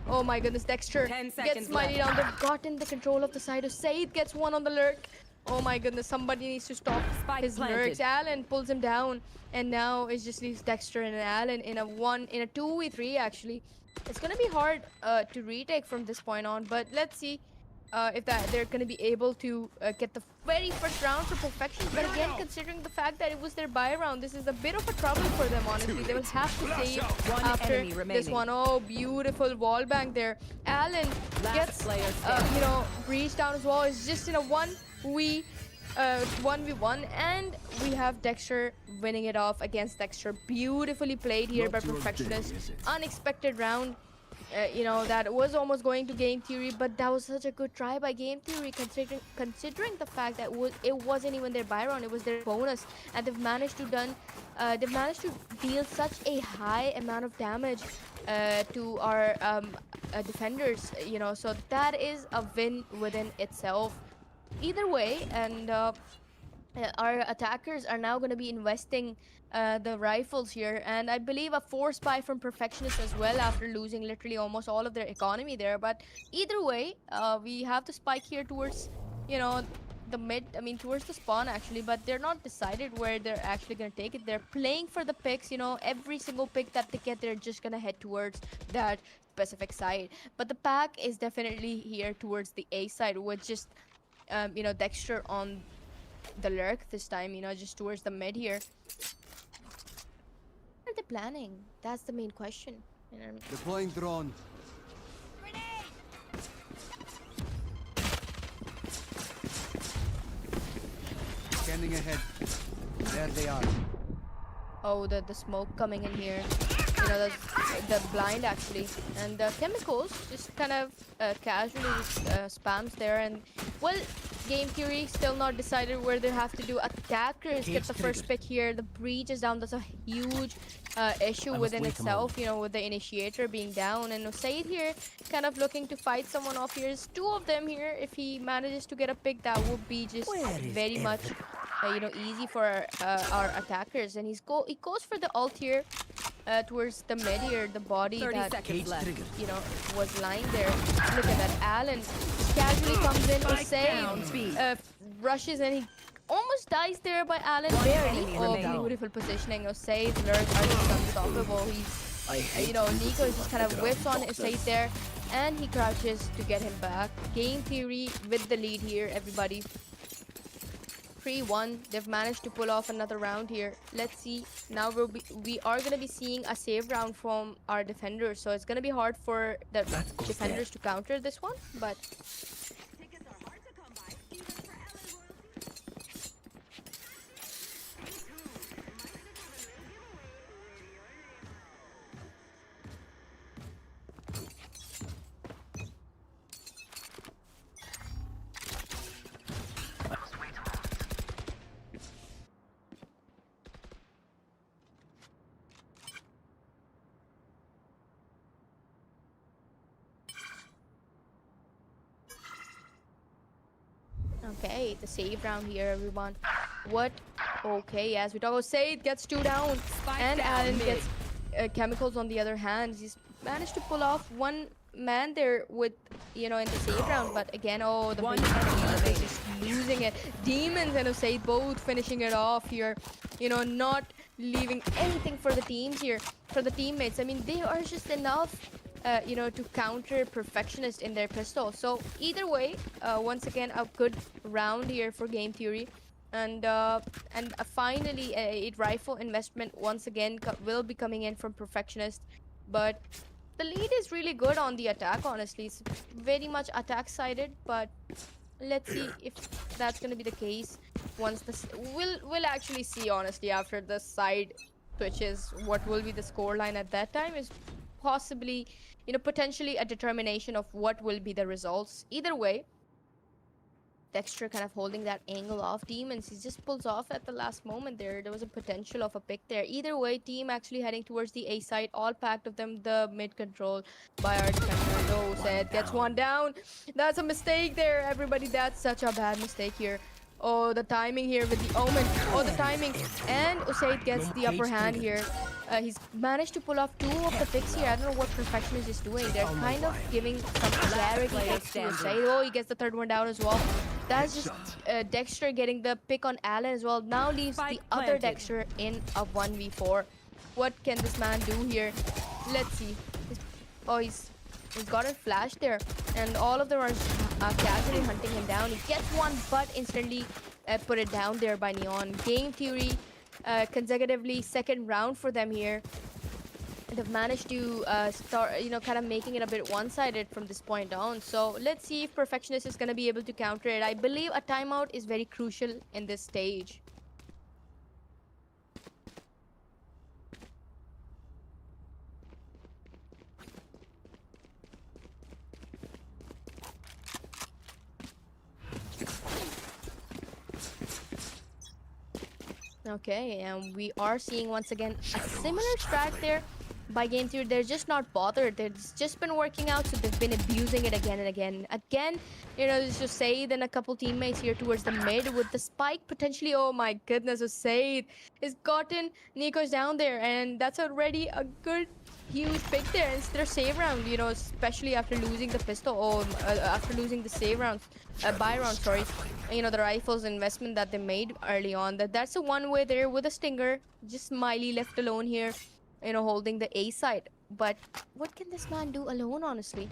Oh my goodness, Dexter 10 gets seconds mighty left. down. They've gotten the control of the side. Said gets one on the lurk. Oh my goodness, somebody needs to stop Spike his planted. lurks. Allen pulls him down, and now it just leaves Dexter and Allen in a 2v3 actually. It's gonna be hard to retake from this point on, but let's see if they're gonna be able to get the very first round for perfection. But again, considering the fact that it was their buy round, this is a bit of a trouble for them, honestly. They will have to save One after enemy this remaining. one. Oh, beautiful wall bang there. Allen Last gets player standing. breached down as well. It's just in a 1v1, and we have Dexter winning it off against Dexter. Beautifully played here by Perfectionists. Unexpected round. That was almost going to game theory, but that was such a good try by game theory, considering the fact that it wasn't even their buy round, it was their bonus, and they've managed to deal such a high amount of damage to our defenders. So that is a win within itself. Either way, and our attackers are now going to be investing the rifles here, and I believe a force buy from Perfectionists as well after losing literally almost all of their economy there. But either way, we have the spike here towards the mid, I mean towards the spawn actually, but they're not decided where they're actually going to take it. They're playing for the picks. Every single pick that they get, they're just going to head towards that specific side. But the pack is definitely here towards the A side with just Dexter on the lurk this time, just towards the mid here. What are they planning? That's the main question. Deploying drone. Scanning ahead. There they are. Oh, the smoke coming in here. The blind actually, and the chemicals just kind of casually spams there. And well, game theory still not decided where they have to do. Attackers get the first pick here. The breach is down. That's a huge issue within itself, with the initiator being down. And Said here kind of looking to fight someone off here. There's two of them here. If he manages to get a pick, that would be just very much easy for our attackers. And he goes for the ult here towards the mid here, the body 30 that seconds left. was lying there. Look at that. Allen casually comes in to save, rushes, and he almost dies there by Allen barely. Oh, beautiful positioning. Said lurk are just unstoppable. He's Nico just kind of whips on Said there, and he crouches to get him back. Game theory with the lead here, everybody. 3-1. They've managed to pull off another round here. Let's see. Now we are gonna be seeing a save round from our defenders, so it's gonna be hard for the defenders to counter this one. But okay, the save round here, everyone. What? Okay, as we talk about, Said gets 2 down, and Allen gets chemicals on the other hand. He's managed to pull off one man there with, in the save round. But again, oh, the is just losing it. Demons and Said both finishing it off here. Not leaving anything for the teams here, for the teammates. I mean, they are just enough to counter Perfectionist in their pistol. So either way, once again, a good round here for game theory, and finally a rifle investment once again will be coming in from Perfectionist. But the lead is really good on the attack, honestly. It's very much attack sided, but let's see if that's going to be the case once we'll actually see, honestly, after the side which is what will be the score line at that time, is possibly, potentially a determination of what will be the results. Either way, Dexter kind of holding that angle off Demons. He just pulls off at the last moment there. There was a potential of a pick there. Either way, team actually heading towards the A side. All packed of them, the mid control by our defender. No, Zed gets one down. That's a mistake there, everybody. That's such a bad mistake here. Oh, the timing here with the Omen. Oh, the timing. And Usaid gets the upper hand here. He's managed to pull off 2 of the picks here. I don't know what Perfectionist is doing. They're kind of giving some clarity picks to Usaid. Oh, he gets the 3rd one down as well. That's just Dexter getting the pick on Alan as well. Now leaves the other Dexter in a 1v4. What can this man do here? Let's see. Oh, he's got a flash there. And all of them are casually hunting him down. He gets one, but instantly put it down there by Neon. Game theory, consecutively 2nd round for them here. They've managed to start, kind of making it a bit one-sided from this point on. So let's see if Perfectionist is going to be able to counter it. I believe a timeout is very crucial in this stage. Okay, and we are seeing once again a similar strat there by Game Theory. They're just not bothered. It's just been working out, so they've been abusing it again and again. Again, it's just Said and a couple teammates here towards the mid with the spike potentially. Oh my goodness, Said has gotten Nico's down there, and that's already a good huge pick there. And it's their save round, especially after losing the pistol, or after losing the save rounds, buy round, sorry. The rifles investment that they made early on. That's a one-way there with a stinger. Just Smiley left alone here, holding the A side. But what can this man do alone, honestly?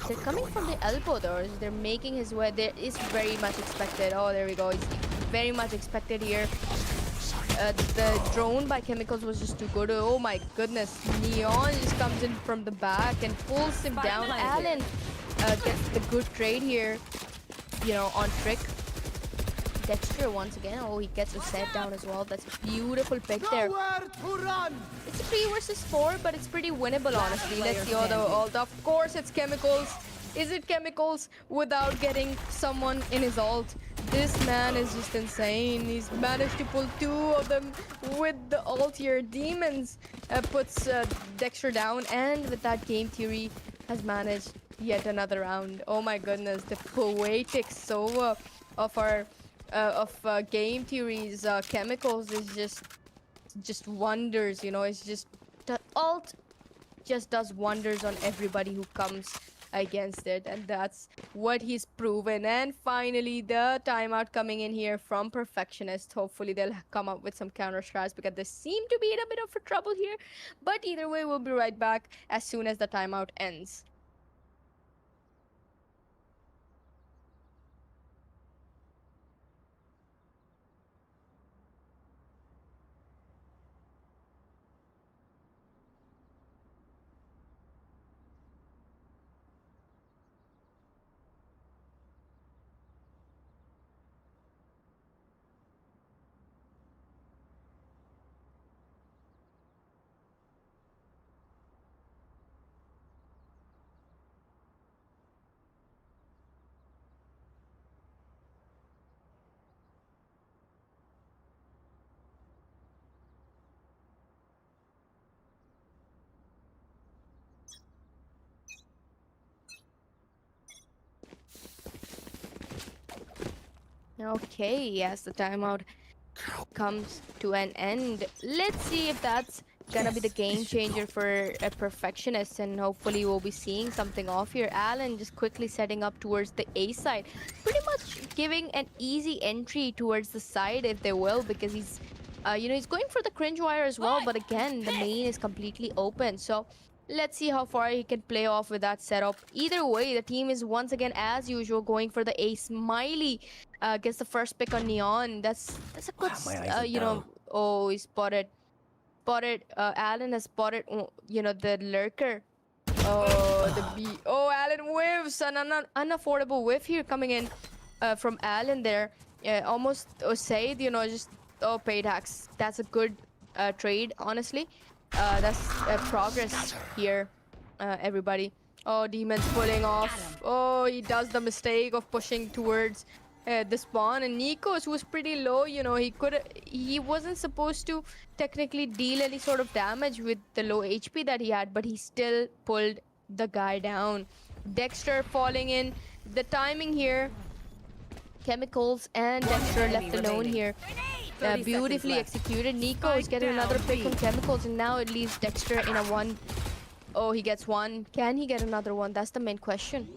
They're coming from the elbow, though. They're making his way. There is very much expected. Oh, there we go. It's very much expected here. The drone by Chemicals was just too good. Oh my goodness. Neon just comes in from the back and pulls him down. Alan gets the good trade here, on Trick. Dexter once again. Oh, he gets a set down as well. That's a beautiful pick there. It's a 3 versus 4, but it's pretty winnable, honestly. Let's see all the ult. Of course, it's Chemicals. Is it Chemicals without getting someone in his ult? This man is just insane. He's managed to pull 2 of them with the ult here. Demons puts Dexter down, and with that, Game Theory has managed yet another round. Oh my goodness, the poetic Sova of our Game Theory's Chemicals is just wonders. It's just the ult just does wonders on everybody who comes against it, and that's what he's proven. And finally, the timeout coming in here from Perfectionist. Hopefully they'll come up with some counter strats, because they seem to be in a bit of trouble here. But either way, we'll be right back as soon as the timeout ends. Okay, yes, the timeout comes to an end. Let's see if that's gonna be the game changer for a Perfectionist, and hopefully we'll be seeing something off here. Alan just quickly setting up towards the A side, pretty much giving an easy entry towards the side, if they will, because he's he's going for the cringe wire as well. But again, the main is completely open, so let's see how far he can play off with that setup. Either way, the team is once again, as usual, going for the A. Smiley gets the first pick on Neon. That's a good, oh, he spotted. Alan has spotted, the lurker. Oh, the B. Oh, Alan whiffs. An unaffordable whiff here coming in from Alan there. Almost Said, just, oh, paid hacks. That's a good trade, honestly. That's progress here, everybody. Oh, Demon's pulling off. Oh, he does the mistake of pushing towards the spawn. And Nikos was pretty low, you know, he wasn't supposed to technically deal any sort of damage with the low HP that he had, but he still pulled the guy down. Dexter falling in. The timing here, Chemicals and Dexter left alone here. 30 Beautifully seconds left. executed. Nico is getting another pick on Chemicals, and now it leaves Dexter in a one. Oh, he gets one. Can he get another one? That's the main question.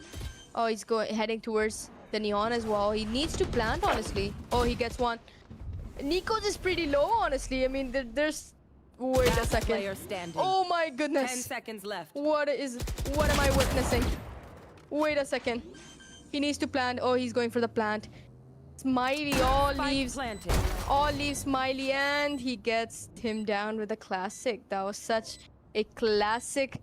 Oh, he's heading towards the Neon as well. He needs to plant, honestly. Oh, he gets one. Nico's is pretty low, honestly. I mean, there's... Wait a Last second. player standing. Oh my 10 goodness. seconds left. What am I witnessing? Wait a second. He needs to plant. Oh, he's going for the plant. Smiley all leaves Smiley, and he gets him down with a classic. That was such a classic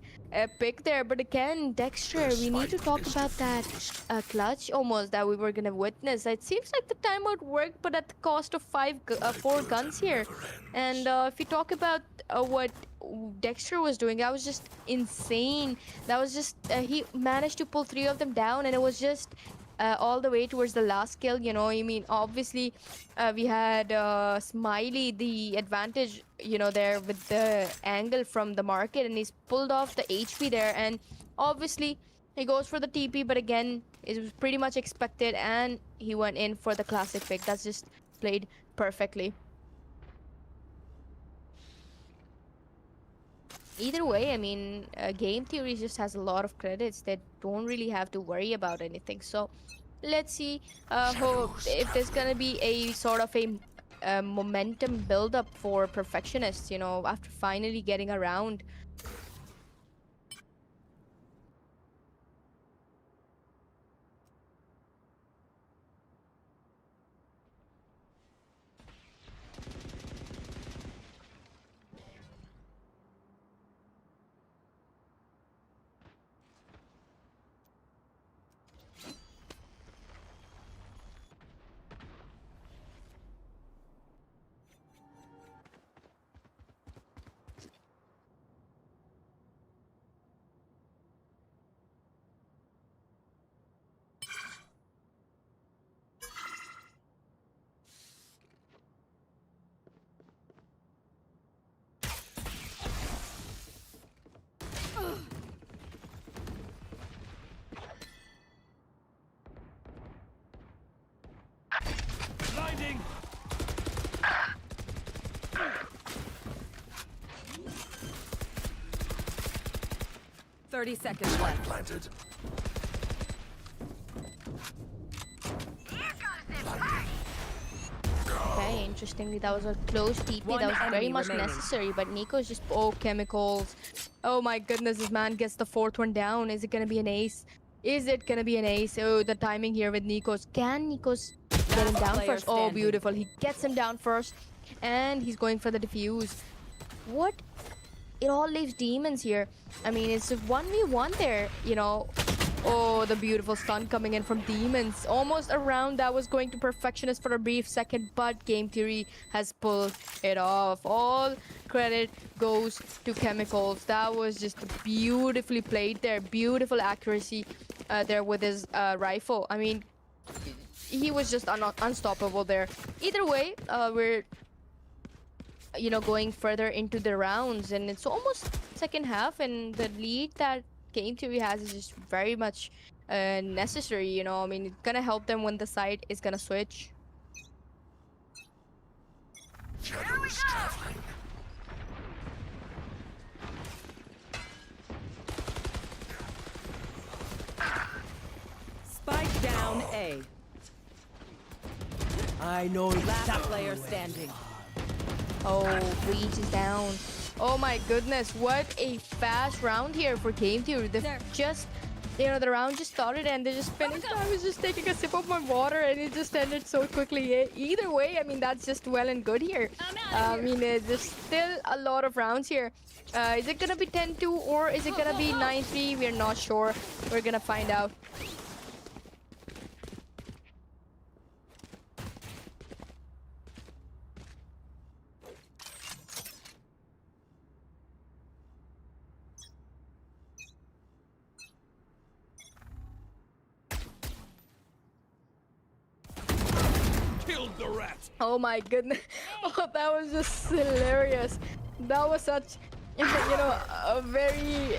pick there. But again, Dexter, we need to talk about that clutch almost that we were gonna witness. It seems like the timeout worked, but at the cost of 4 guns here. And if you talk about what Dexter was doing, that was just insane. That was just he managed to pull 3 of them down, and it was just all the way towards the last kill, you know. I mean, obviously we had Smiley the advantage, you know, there with the angle from the market, and he's pulled off the HP there, and obviously he goes for the TP, but again, it was pretty much expected, and he went in for the classic pick. That's just played perfectly. Either way, I mean, game theory just has a lot of credits that don't really have to worry about anything. So let's see if there's gonna be a sort of a momentum build up for Perfectionists, you know, after finally getting around. Blinding. 30 seconds left. Planted. Okay, interestingly, that was a close TP. One That was very enemy much remaining. necessary, but Nico's just... Oh, Chemicals. Oh my goodness, this man gets the 4th one down. Is it gonna be an ace? Is it gonna be an ace? Oh, the timing here with Nikos. Can Nikos get him down player first? Oh, standing. beautiful. He gets him down first, and he's going for the defuse. What? It all leaves Demons here. I mean, it's a 1v1 there, you know. Oh, the beautiful stun coming in from Demons. Almost a round that was going to Perfectionist for a brief second, but Game Theory has pulled it off. All credit goes to Chemicals. That was just beautifully played there. Beautiful accuracy there with his rifle. I mean, he was just unstoppable there. Either way, we're, you know, going further into the rounds, and it's almost second half, and the lead that Game Theory has is just very much necessary, you know. I mean, it's gonna help them when the side is gonna switch. Shadows traveling. Spike down A. I know Last player standing. Oh, Breach is down. Oh my goodness, what a fast round here for Game Theory. They've just, you know, the round just started and they just finished. I was just taking a sip of my water and it just ended so quickly. Either way, I mean, that's just well and good here. I mean, there's still a lot of rounds here. Is it gonna be 10-2 or is it gonna be 9-3? We're not sure. We're gonna find out. Killed the rat. Oh my goodness. Oh, that was just hilarious. That was such, a very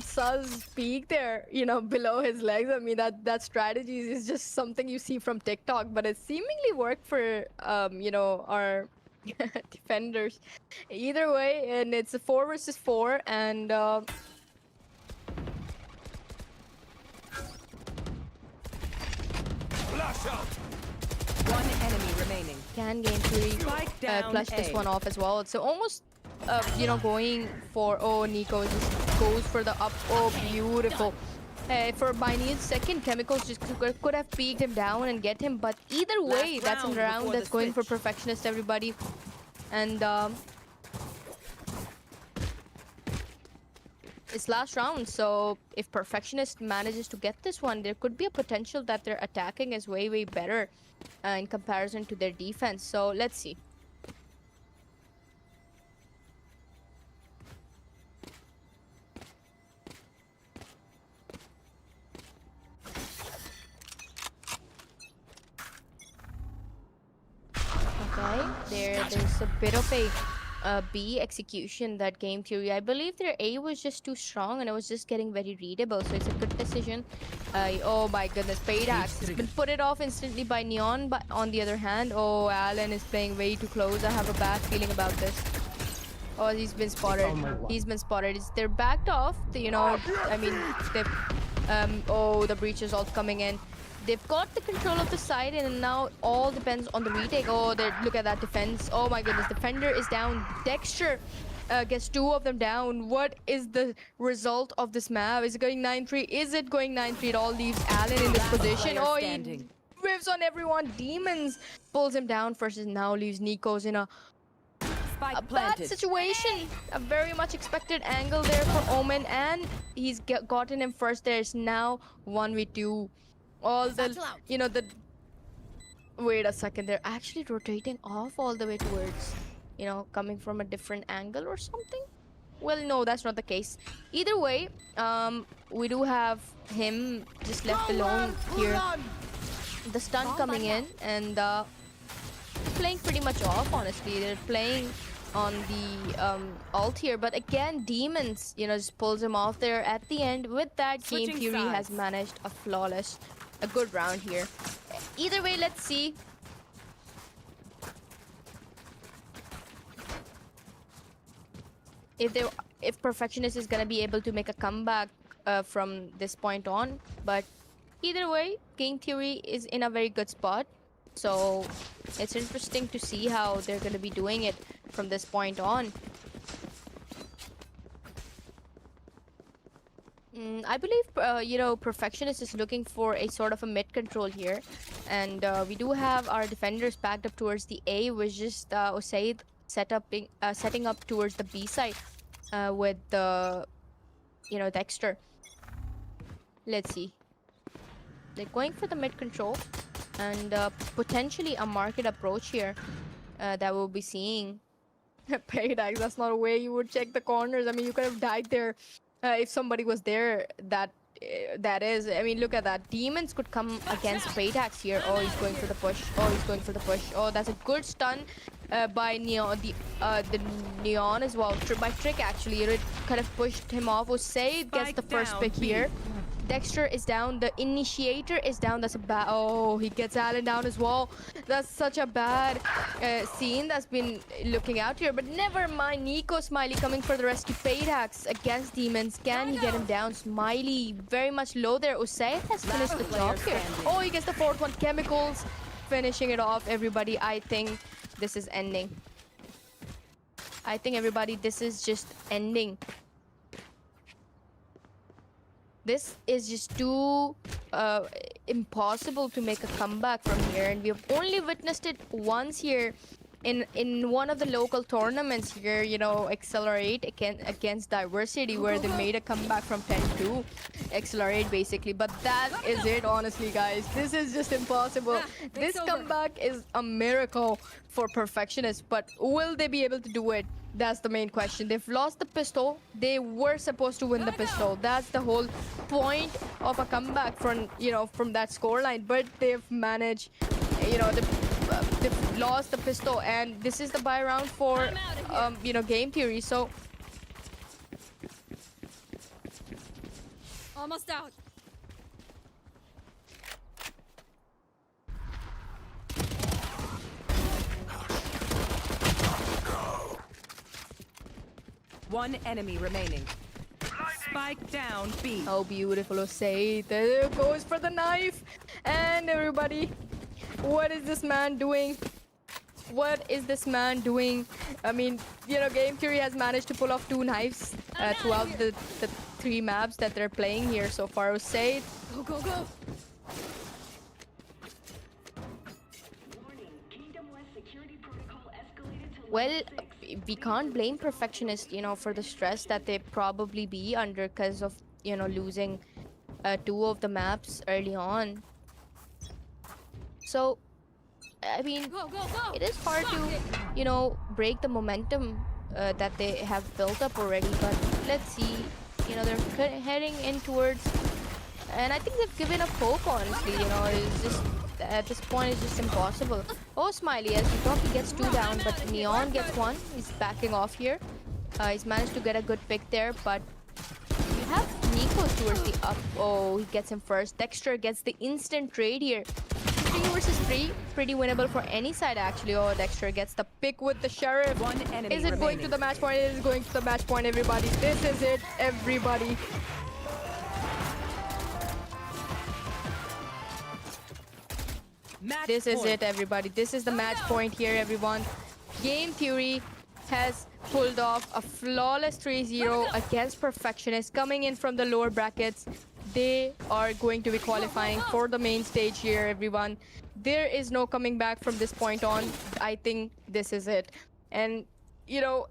sus peak there, below his legs. I mean, that strategy is just something you see from TikTok, but it seemingly worked for, our defenders. Either way, and it's a 4 versus 4, and Flash out. One enemy remaining. can game theory Spike down clutch this A. one off as well. So almost, going for, oh, Nico just goes for the up. Oh, beautiful. For Biney's second, Chemicals just could have peeked him down and get him, but either way, Last that's a round round before that's the going for switch. Perfectionist, everybody. And it's last round, so if Perfectionist manages to get this one, there could be a potential that their attacking is way, way better in comparison to their defense. So let's see. Okay, there's a bit of a B execution that game theory. I believe their A was just too strong and it was just getting very readable, so it's a good decision. Oh my goodness, Fade Axe has been put it off instantly by Neon, but on the other hand, oh, Alan is playing way too close. I have a bad feeling about this. Oh, he's been spotted. He's been spotted. They're backed off. I mean, they've oh, the breach is all coming in. They've got the control of the side, and now all depends on the retake. Oh, look at that defense. Oh my goodness, defender is down. Dexter gets 2 of them down. What is the result of this map? Is it going 9-3? Is it going 9-3? It all leaves Alan in this Last position. player Oh, standing. he whiffs on everyone. Demons pulls him down first, and now leaves Nikos in a Spike bad planted. situation. A very much expected angle there for Omen, and he's gotten him first. There's now 1v2. All the, the... Wait a second, they're actually rotating off all the way towards, coming from a different angle or something? Well, no, that's not the case. Either way, we do have him just left alone here. The stun coming in, and playing pretty much off, honestly. They're playing on the ult here, but again, Demons, just pulls him off there at the end. With that, Game Switching Fury has sides. managed a good round here. Either way, let's see. If Perfectionist is gonna be able to make a comeback from this point on, but either way, Game Theory is in a very good spot. So it's interesting to see how they're gonna be doing it from this point on. I believe, Perfectionist is looking for a sort of a mid control here, and we do have our defenders packed up towards the A, with just Usaid setting up towards the B side with the, Dexter. Let's see. They're going for the mid control, and potentially a market approach here that we'll be seeing. Paradox, that's not a way you would check the corners. I mean, you could have died there. If somebody was there, that is. I mean, look at that. Demons could come against Paytax here. Oh, he's going for the push. Oh, he's going for the push. Oh, that's a good stun by Neon. The Neon as well. By Trick, actually. It kind of pushed him off. Osei gets the first down, pick B. here. Dexter is down. The Initiator is down. That's a bad... Oh, he gets Alan down as well. That's such a bad scene that's been looking out here. But never mind. Nico Smiley coming for the rescue. Paydax against Demons. Can he get him down? Smiley very much low there. Usaid has finished the job here. Oh, he gets the 4th one. Chemicals finishing it off. Everybody, I think this is ending. I think, everybody, this is just ending. This is just too impossible to make a comeback from here, and we have only witnessed it once here in one of the local tournaments here, Accelerate against Diversity, where they made a comeback from 10-2. Accelerate, basically. But that is it, honestly, guys. This is just impossible. This comeback is a miracle for Perfectionists, but will they be able to do it? That's the main question. They've lost the pistol. They were supposed to win the pistol. That's the whole point of a comeback from that scoreline. But they've managed, they've lost the pistol, and this is the buy round for game theory. So Almost out. One enemy remaining. Spike down B. oh, beautiful, Osei. There goes for the knife, and everybody, what is this man doing? What is this man doing? I mean, game theory has managed to pull off 2 knives throughout the 3 maps that they're playing here so far. Osei, Go, go, go. well, we can't blame Perfectionists, for the stress that they probably be under because of, losing 2 of the maps early on. So, I mean, Go, go, go. it is hard to, break the momentum that they have built up already. But let's see, they're heading in towards, and I think they've given up hope. Honestly, it's just at this point it's just impossible. Oh, Smiley, as you thought, he gets 2 down, but Neon gets 1. He's backing off here. He's managed to get a good pick there, but we have Nico towards the up. Oh, he gets him first. Dexter gets the instant trade here. 3 versus 3, pretty winnable for any side actually. Oh, Dexter gets the pick with the Sheriff. One enemy Is it going to remaining. the match point? It is going to the match point, everybody. This is it, everybody. Match This is point. it, everybody. This is the match point here, everyone. Game Theory has pulled off a flawless 3-0 against Perfectionists, coming in from the lower brackets. They are going to be qualifying for the main stage here, everyone. There is no coming back from this point on. I think this is it. And,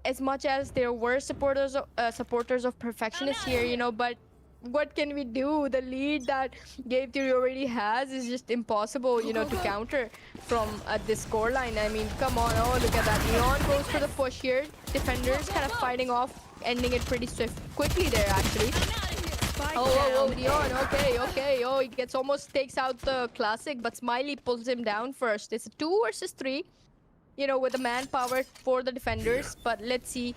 as much as there were supporters of Perfectionists here, but what can we do? The lead that Game Theory already has is just impossible, to counter from this scoreline. I mean, come on. Oh, look at that. Neon goes for the push here. Defenders kind of fighting off, ending it pretty quickly there, actually. Spike Oh, down Neon. Okay. Oh, he takes out the classic, but Smiley pulls him down first. It's a 2 versus 3, with the manpower for the defenders. But let's see.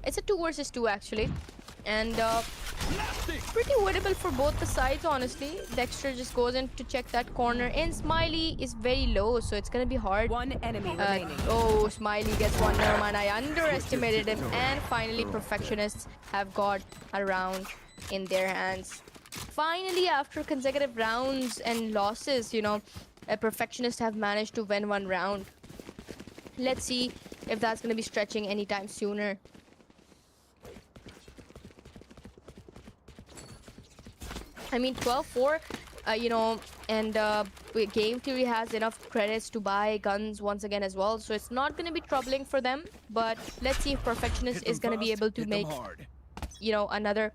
It's a 2 versus 2, actually. And pretty winnable for both the sides, honestly. Dexter just goes in to check that corner, and Smiley is very low, so it's gonna be hard. One enemy remaining. Oh, Smiley gets 1. Never mind, I underestimated him. And finally, Perfectionists have got a round in their hands. Finally, after consecutive rounds and losses, Perfectionists have managed to win 1 round. Let's see if that's gonna be stretching anytime sooner. I mean, 12-4, and Game Theory has enough credits to buy guns once again as well, so it's not going to be troubling for them. But let's see if Perfectionist is going to be able to make, another,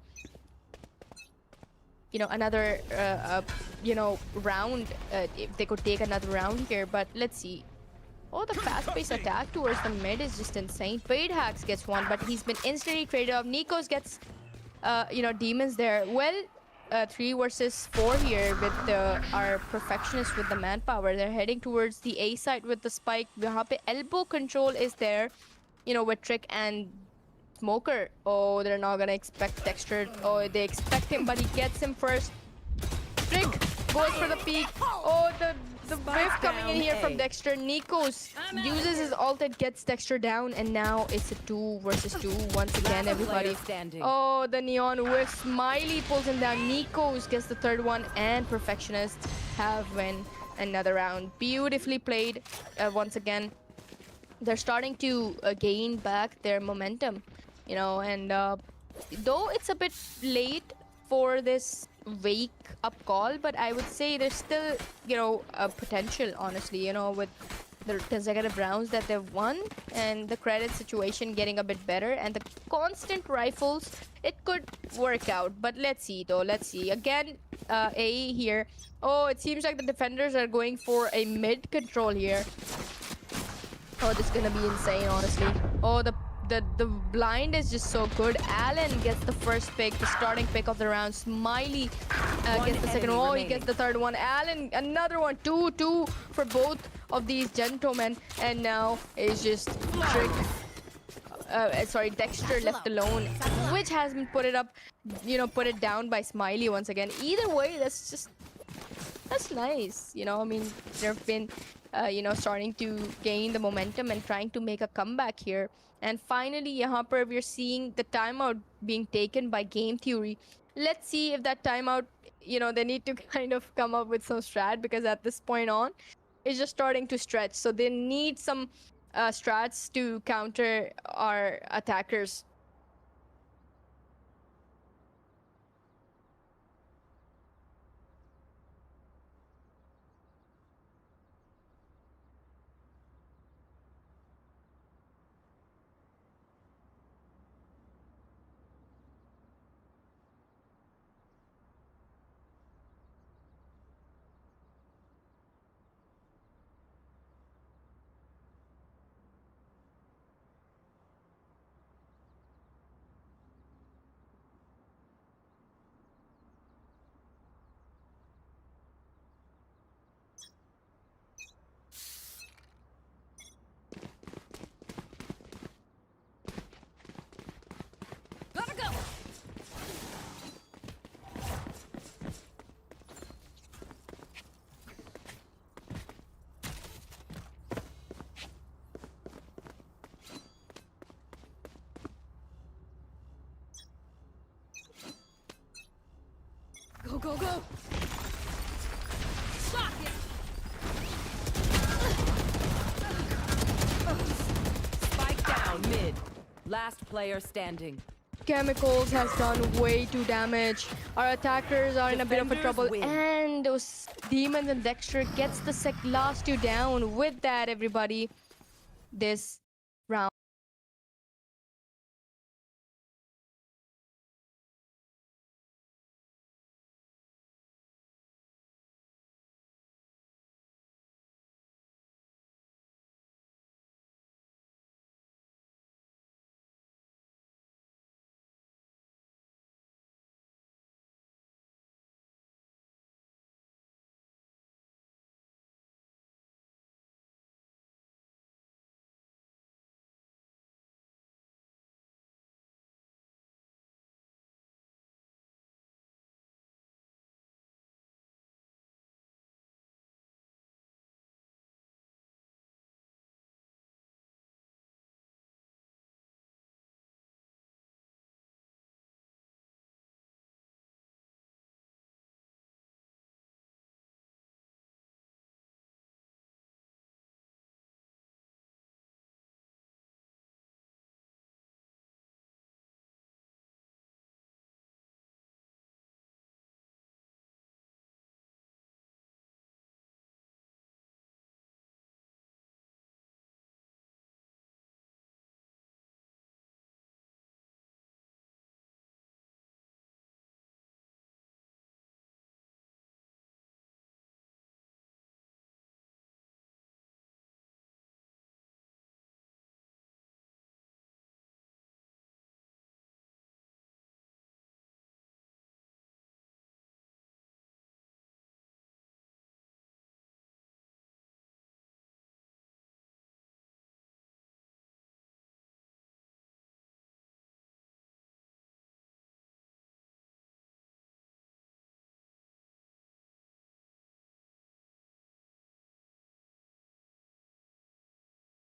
round. If they could take another round here, but let's see. Oh, the fast-paced attack towards the mid is just insane. Fade Hacks gets 1, but he's been instantly traded up. Nikos gets, Demons there. Well, 3 versus 4 here with our Perfectionists with the manpower. They're heading towards the A side with the spike. Yahan pe elbow control is there, with Trick and Smoker. Oh, they're not gonna expect Dexter. Oh, they expect him, but he gets him first. Trick goes for the peak. Oh, the whiff coming in here from Dexter. Nikos uses his ult and gets Dexter down, and now it's a 2 versus 2 once again, everybody. Oh, the Neon whiff. Smiley pulls him down. Nikos gets the 3rd one, and Perfectionists have won another round. Beautifully played once again. They're starting to gain back their momentum, and though it's a bit late for this wake up call, but I would say there's still a potential, honestly, with the consecutive rounds that they've won and the credit situation getting a bit better and the constant rifles, it could work out. But let's see though, let's see again. A here. Oh, it seems like the defenders are going for a mid control here. Oh, this is gonna be insane, honestly. Oh, the the blind is just so good. Alan gets the first pick, the starting pick of the round. Smiley gets the second enemy one. He remaining. gets the third one. Alan, another one. 2-2 for both of these gentlemen. And now it's just Trick. Sorry, Dexter left alone, which hasn't put it up, put it down by Smiley once again. Either way, that's nice. I mean, they've been, starting to gain the momentum and trying to make a comeback here. And finally, यहाँ पर we're seeing the timeout being taken by Game Theory. Let's see if that timeout, they need to kind of come up with some strat, because at this point on, it's just starting to stretch. So they need some strats to counter our attackers. Gotta go. Go, go, go. Shock it. Spike down mid. Last player standing. Chemicals has done way too damage. Our attackers are in a bit of a Defenders trouble, win. and those demons and Dexter gets the last two down. With that, everybody, this